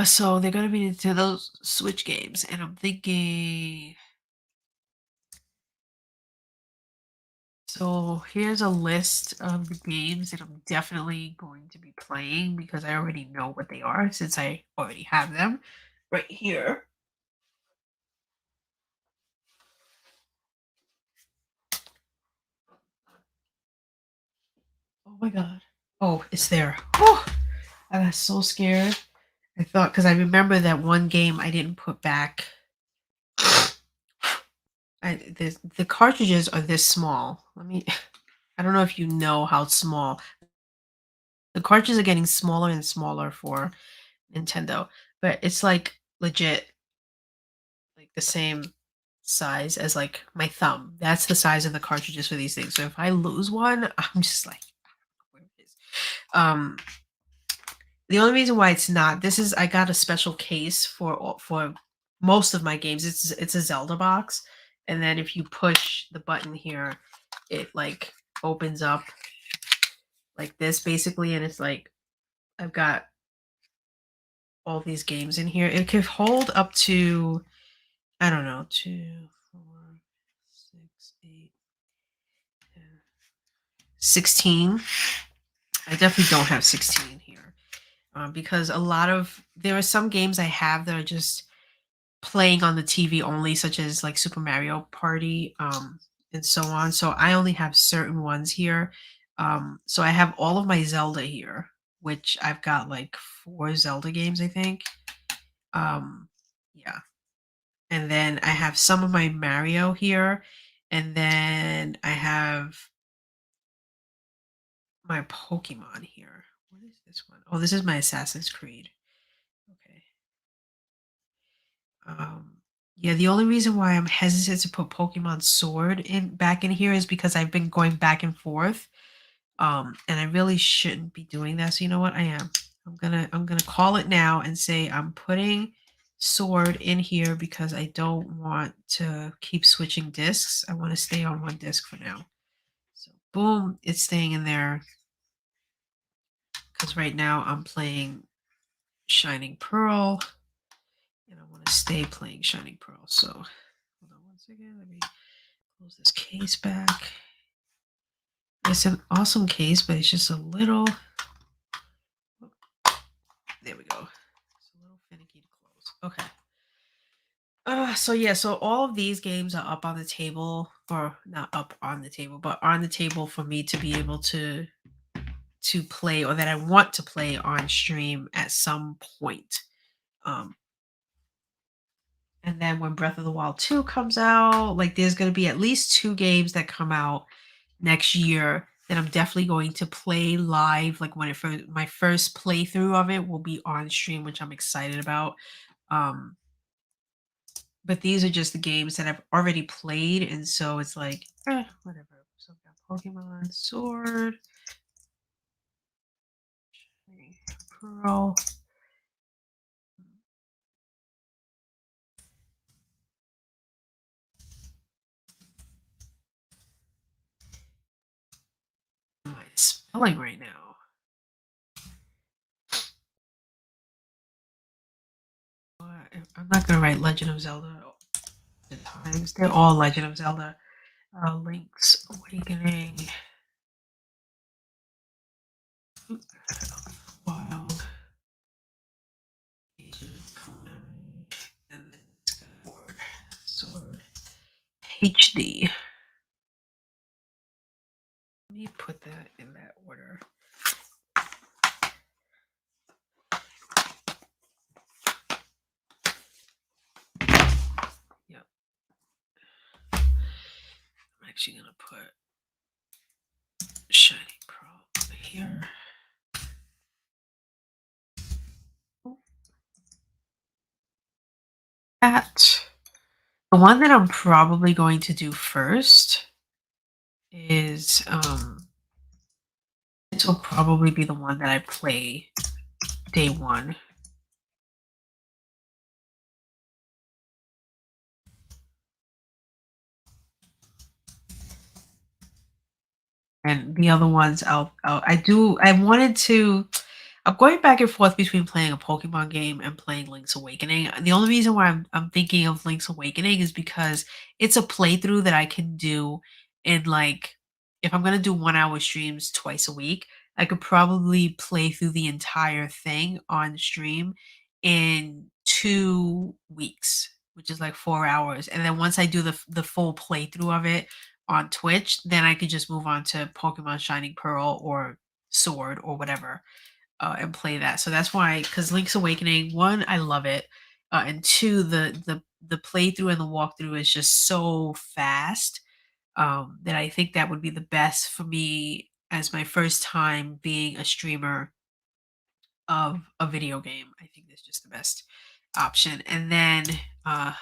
so they're gonna be into those Switch games, and I'm thinking so here's a list of the games that I'm definitely going to be playing because I already know what they are since I already have them right here. Oh my god. Oh, it's there. Oh, I got so scared. I thought because I remember that one game I didn't put back. The cartridges are this small. Let me. I don't know if you know how small the cartridges are getting smaller and smaller for Nintendo, but it's like legit like the same size as like my thumb. That's the size of the cartridges for these things. So if I lose one, I'm just like, where it is. Um, the only reason why it's not this is I got a special case for most of my games. It's a Zelda box, and then if you push the button here, it like opens up like this basically, and it's like I've got all these games in here. It could hold up to I don't know 2, 4, 6, 8, 10, 16. I definitely don't have 16 here because a lot of there are some games I have that are just playing on the TV only, such as like Super Mario Party and so on. So I only have certain ones here. So I have all of my Zelda here, which I've got like 4 Zelda games, I think. Yeah, and then I have some of my Mario here, and then I have my Pokemon here. What is this one? Oh, this is my Assassin's Creed. Okay. Um, yeah, the only reason why I'm hesitant to put Pokemon Sword in back in here is because I've been going back and forth. And I really shouldn't be doing that. So you know what? I am. I'm gonna call it now and say I'm putting Sword in here because I don't want to keep switching discs. I want to stay on one disc for now. So boom, it's staying in there because right now I'm playing Shining Pearl, and I want to stay playing Shining Pearl. So hold on one second. Let me close this case back. It's an awesome case, but it's just a little. There we go. It's a little finicky to close. Okay. So yeah, so all of these games are up on the table, or not up on the table, but on the table for me to be able to play, or that I want to play on stream at some point. Um, and then when Breath of the Wild 2 comes out, like there's going to be at least 2 games that come out next year that I'm definitely going to play live. Like when it first, my first playthrough of it will be on stream, which I'm excited about. Um, But these are just the games that I've already played, and so it's like, whatever. So I've got Pokemon Sword, Pearl. What am I spelling right now? I'm not gonna write Legend of Zelda the times. They're all Legend of Zelda. Link's Awakening. Wild. And then Skyward Sword. HD. Let me put that in that order. Yep. I'm actually gonna put Shining Pearl here. That. The one that I'm probably going to do first is this will probably be the one that I play day one. And the other ones I wanted to. I'm going back and forth between playing a Pokemon game and playing Link's Awakening. The only reason why I'm thinking of Link's Awakening is because it's a playthrough that I can do in, like, if I'm gonna do 1 hour streams twice a week, I could probably play through the entire thing on stream in 2 weeks, which is like 4 hours. And then once I do the full playthrough of it on Twitch, then I could just move on to Pokemon Shining Pearl or Sword or whatever, and play that. So that's why, because Link's Awakening, one, I love it, and two, the playthrough and the walkthrough is just so fast, that I think that would be the best for me as my first time being a streamer of a video game. I think that's just the best option. And then uh,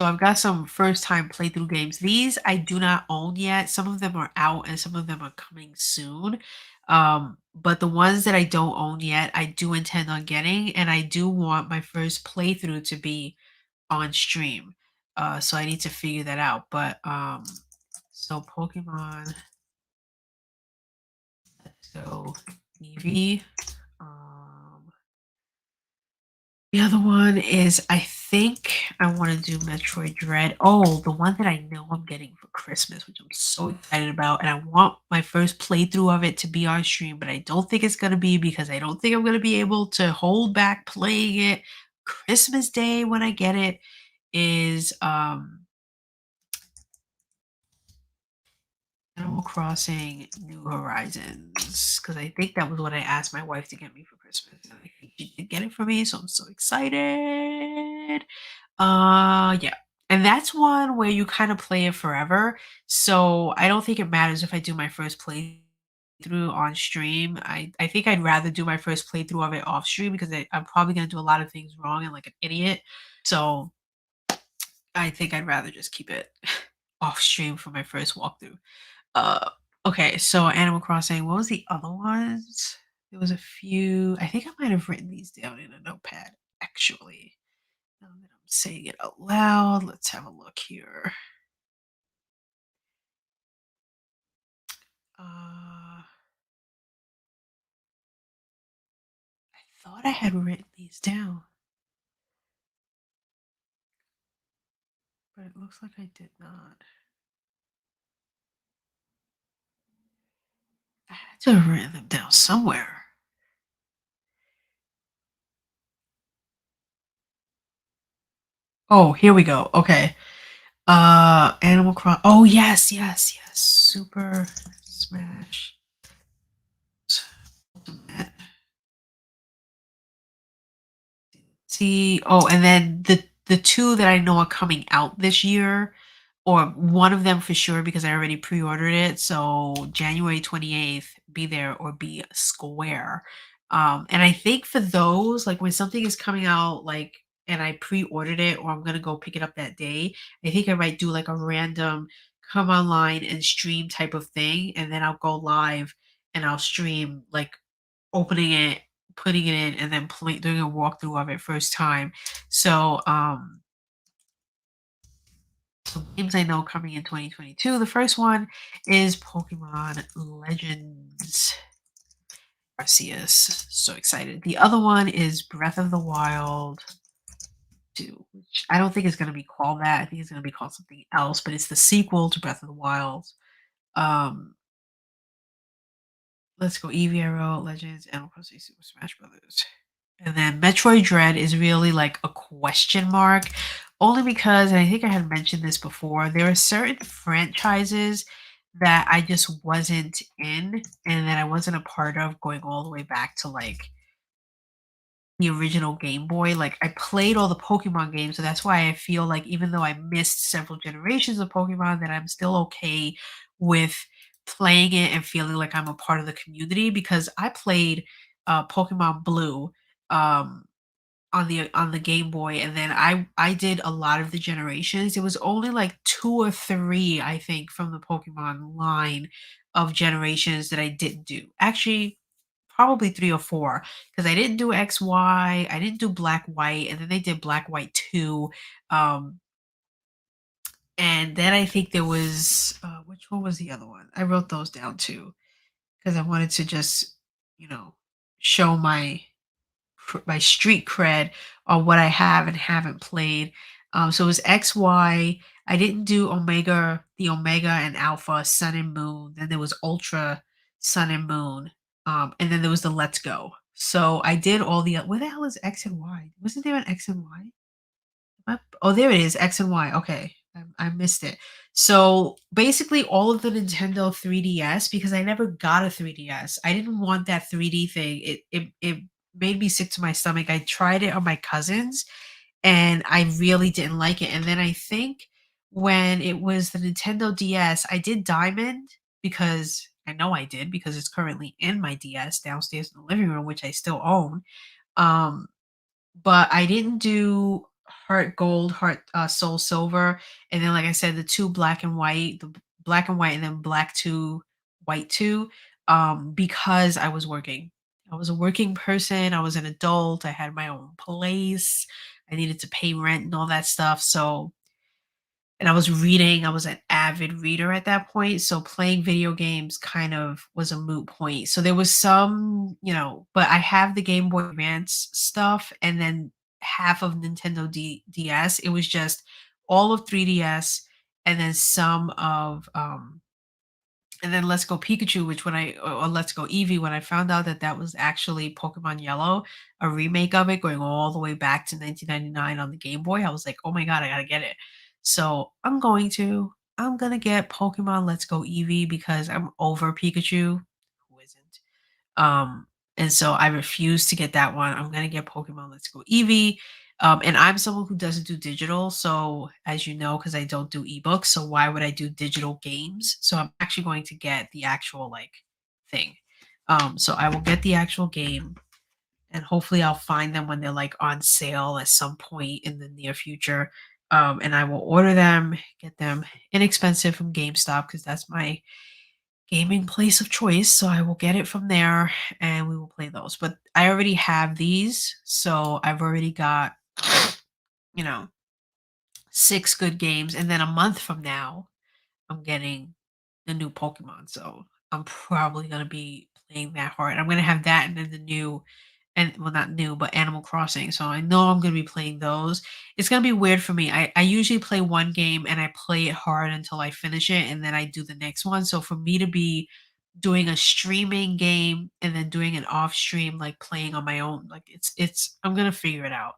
so I've got some first time playthrough games. These I do not own yet. Some of them are out and some of them are coming soon. But the ones that I don't own yet, I do intend on getting, and I do want my first playthrough to be on stream. So I need to figure that out. But so Pokemon, let's go Eevee. Um, The other one is, I think I want to do Metroid Dread. Oh, the one that I know I'm getting for Christmas, which I'm so excited about. And I want my first playthrough of it to be on stream, but I don't think it's going to be, because I don't think I'm going to be able to hold back playing it Christmas Day when I get it, is Animal Crossing New Horizons, because I think that was what I asked my wife to get me for Christmas, and I think she did get it for me, so I'm so excited. Yeah. And that's one where you kind of play it forever. So I don't think it matters if I do my first playthrough on stream. I think I'd rather do my first playthrough of it off stream, because I'm probably gonna do a lot of things wrong and like an idiot. So I think I'd rather just keep it off stream for my first walkthrough. Uh, okay, so Animal Crossing. What was the other ones? There was a few. I think I might have written these down in a notepad, actually. Now that I'm saying it out loud, let's have a look here. I thought I had written these down, but it looks like I did not. I had to have written them down somewhere. Oh, here we go. Okay. Animal Cross. Oh, yes, yes, yes. Super Smash Ultimate. See, oh, and then the two that I know are coming out this year, or one of them for sure because I already pre-ordered it. So January 28th, be there or be square. And I think for those, like when something is coming out, like and I pre-ordered it or I'm gonna go pick it up that day, I think I might do like a random come online and stream type of thing, and then I'll go live and I'll stream like opening it, putting it in, and then doing a walkthrough of it first time. So some games I know coming in 2022. The first one is Pokemon Legends Arceus. So excited. The other one is Breath of the Wild 2, which I don't think is going to be called that. I think it's going to be called something else, but it's the sequel to Breath of the Wild. Um, Let's Go Eevee Arrow, Legends, Animal Crossing Super Smash Brothers. And then Metroid Dread is really like a question mark, only because, and I think I had mentioned this before, there are certain franchises that I just wasn't in and that I wasn't a part of going all the way back to like the original Game Boy. Like I played all the Pokemon games, so that's why I feel like even though I missed several generations of Pokemon, that I'm still okay with playing it and feeling like I'm a part of the community because I played Pokemon Blue um on the Game Boy, and then I did a lot of the generations. It was only like 2 or 3, I think, from the Pokemon line of generations that I didn't do. Actually, probably 3 or 4, because I didn't do XY, I didn't do Black White, and then they did Black White 2, um, and then I think there was, which one was the other one? I wrote those down too, because I wanted to just, you know, show my street cred on what I have and haven't played. So it was X, Y. I didn't do Omega, the Omega and Alpha, Sun and Moon. Then there was Ultra, Sun and Moon. And then there was the Let's Go. So I did all the where the hell is X and Y? Wasn't there an X and Y? Oh, there it is, X and Y. Okay, I missed it. So basically, all of the Nintendo 3DS because I never got a 3DS. I didn't want that 3D thing. It made me sick to my stomach. I tried it on my cousins, and I really didn't like it. And then I think when it was the Nintendo DS, I did Diamond because I know I did because it's currently in my DS downstairs in the living room, which I still own. Um, but I didn't do Heart Gold, Heart Soul Silver, and then like I said, the 2 black and white, black and white, and then black 2, white 2, because I was working. I was a working person, I was an adult, I had my own place, I needed to pay rent and all that stuff, so and I was reading, I was an avid reader at that point, so playing video games kind of was a moot point. So there was some, but I have the Game Boy Advance stuff and then half of Nintendo DS. It was just all of 3DS and then some of and then Let's Go Pikachu, which when I or Let's Go Eevee, when I found out that that was actually Pokemon Yellow, a remake of it going all the way back to 1999 on the Game Boy, I was like, "Oh my god, I gotta get it." So I'm gonna get Pokemon Let's Go Eevee because I'm over Pikachu. Who isn't? Um, and so I refuse to get that one. I'm gonna get Pokemon Let's Go Eevee. And I'm someone who doesn't do digital, so as you know, because I don't do ebooks, so why would I do digital games? So I'm actually going to get the actual like thing. So I will get the actual game, and hopefully I'll find them when they're like on sale at some point in the near future. And I will order them, get them inexpensive from GameStop because that's my gaming place of choice, so I will get it from there and we will play those. But I already have these, so I've already got, you know, 6 good games, and then a month from now, I'm getting the new Pokemon, so I'm probably gonna be playing that hard. I'm gonna have that and then the new and well, not new, but Animal Crossing, so I know I'm gonna be playing those. It's gonna be weird for me. I usually play one game and I play it hard until I finish it, and then I do the next one, so for me to be doing a streaming game and then doing an off stream, like, playing on my own, like, it's I'm gonna figure it out.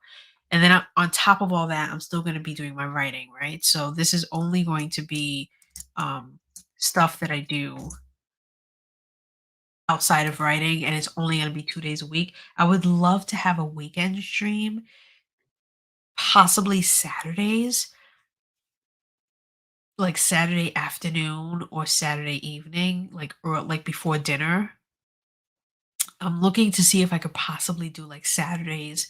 And then on top of all that, I'm still gonna be doing my writing, right? So this is only going to be, um, stuff that I do outside of writing, and it's only gonna be 2 days a week. I would love to have a weekend stream, possibly Saturdays, like Saturday afternoon or Saturday evening, like or like before dinner. I'm looking to see if I could possibly do like Saturdays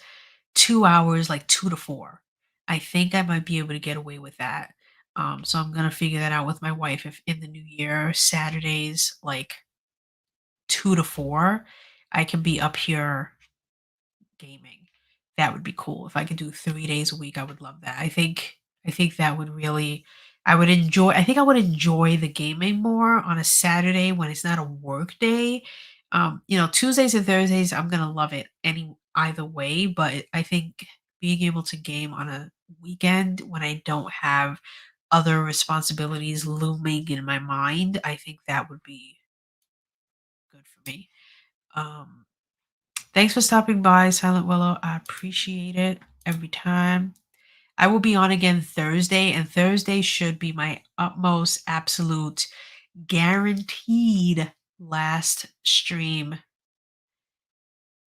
2 hours, like 2 to 4. I think I might be able to get away with that. So I'm gonna figure that out with my wife if in the new year, Saturdays, like 2 to 4, I can be up here gaming. That would be cool. If I could do 3 days a week, I would love that. I think that would really I think I would enjoy the gaming more on a Saturday when it's not a work day. Tuesdays and Thursdays, I'm gonna love it either way, but I think being able to game on a weekend when I don't have other responsibilities looming in my mind, I think that would be good for me. Um, Thanks for stopping by, Silent Willow. I appreciate it every time. I will be on again Thursday, and Thursday should be my utmost, absolute, guaranteed last stream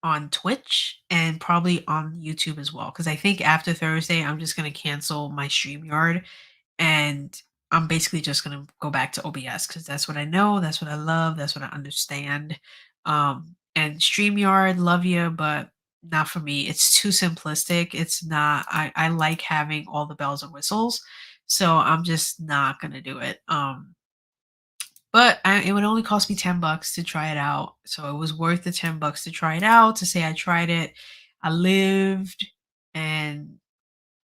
on Twitch and probably on YouTube as well. Because I think after Thursday, I'm just going to cancel my StreamYard and I'm basically just going to go back to OBS because that's what I know, that's what I love, that's what I understand. And StreamYard, love you, but not for me. It's too simplistic. It's not, I like having all the bells and whistles. So I'm just not going to do it. It would only cost me $10 to try it out, so it was worth the $10 to try it out, to say I tried it. I lived, and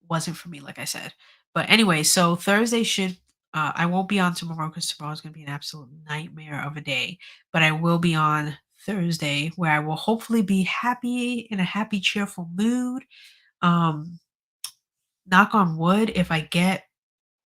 wasn't for me, like I said. But anyway, so Thursday should I won't be on tomorrow because tomorrow's gonna be an absolute nightmare of a day, but I will be on Thursday where I will hopefully be happy in a happy, cheerful mood. Um, Knock on wood, if I get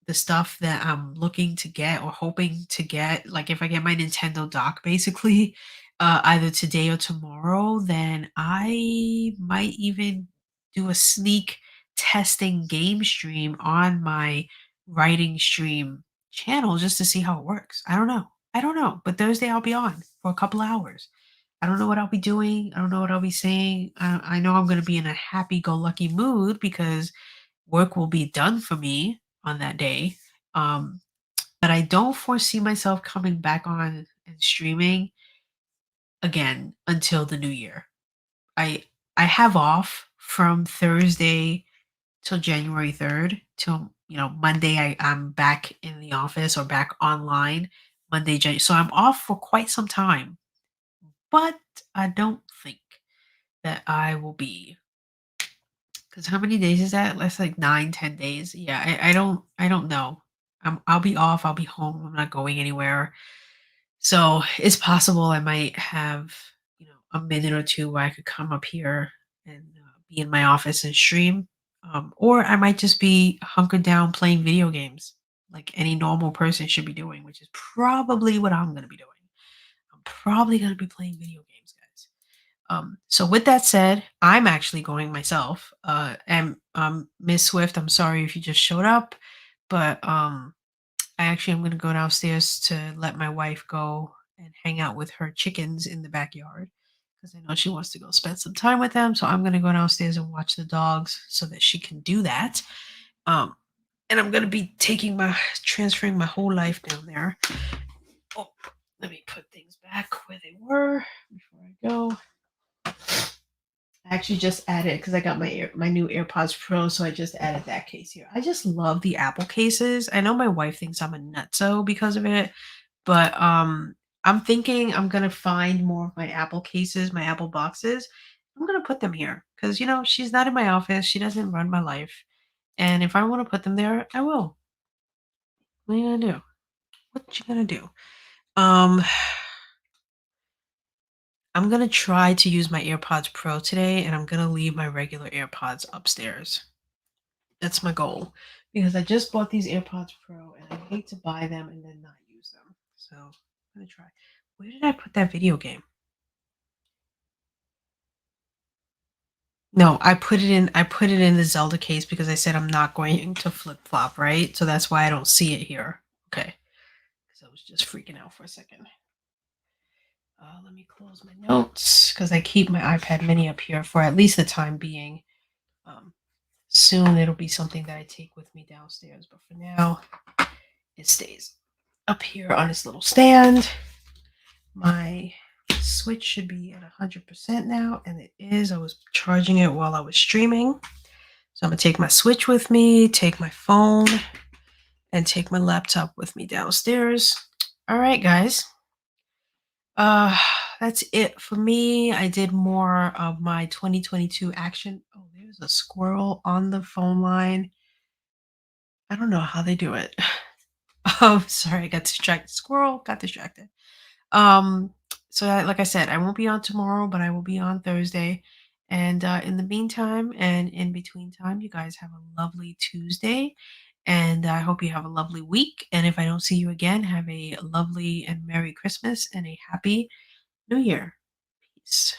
the stuff that I'm looking to get or hoping to get, like if I get my Nintendo dock basically, either today or tomorrow, then I might even do a sneak testing game stream on my writing stream channel just to see how it works. I don't know. I don't know. But Thursday I'll be on for a couple hours. I don't know what I'll be doing. I don't know what I'll be saying. I know I'm going to be in a happy go lucky mood because work will be done for me on that day. Um, but I don't foresee myself coming back on and streaming again until the new year. I I have off from Thursday till January 3rd till Monday I'm back in the office or back online so I'm off for quite some time. But I don't think that I will be. Because how many days is that? That's like 9, 10 days. Yeah, I don't know. I'll be off. I'll be home. I'm not going anywhere. So it's possible I might have, a minute or two where I could come up here and be in my office and stream. Or I might just be hunkered down playing video games like any normal person should be doing, which is probably what I'm going to be doing. I'm probably going to be playing video games, guys. So with that said, I'm actually going myself. And Miss Swift, I'm sorry if you just showed up, but I actually am going to go downstairs to let my wife go and hang out with her chickens in the backyard because I know she wants to go spend some time with them. So I'm going to go downstairs and watch the dogs so that she can do that. Um, and I'm going to be transferring my whole life down there. Oh, let me put things back where they were before I go. I actually just added because I got my new AirPods Pro, so I just added that case here. I just love the Apple cases. I know my wife thinks I'm a nutso because of it, but I'm thinking I'm gonna find more of my Apple cases, my Apple boxes. I'm gonna put them here because she's not in my office. She doesn't run my life, and if I want to put them there, I will. What are you gonna do? What you gonna do? Um, I'm gonna try to use my AirPods Pro today, and I'm gonna leave my regular AirPods upstairs. That's my goal because I just bought these AirPods Pro, and I hate to buy them and then not use them. So I'm gonna try. Where did I put that video game? No, I put it in the Zelda case because I said I'm not going to flip flop, right? So that's why I don't see it here. Okay, because I was just freaking out for a second. Let me close my notes because I keep my iPad Mini up here for at least the time being. Um, Soon it'll be something that I take with me downstairs, but for now, it stays up here on this little stand. My switch should be at 100% now, and it is. I was charging it while I was streaming. So I'm going to take my switch with me, take my phone, and take my laptop with me downstairs. All right, guys. Uh, that's it for me. I did more of my 2022 action. Oh, there's a squirrel on the phone line. I don't know how they do it. Oh, sorry, I got distracted. Squirrel got distracted. Um, like I said, I won't be on tomorrow, but I will be on Thursday. And in the meantime, and in between time, you guys have a lovely Tuesday. And I hope you have a lovely week. And if I don't see you again, have a lovely and Merry Christmas and a Happy New Year. Peace.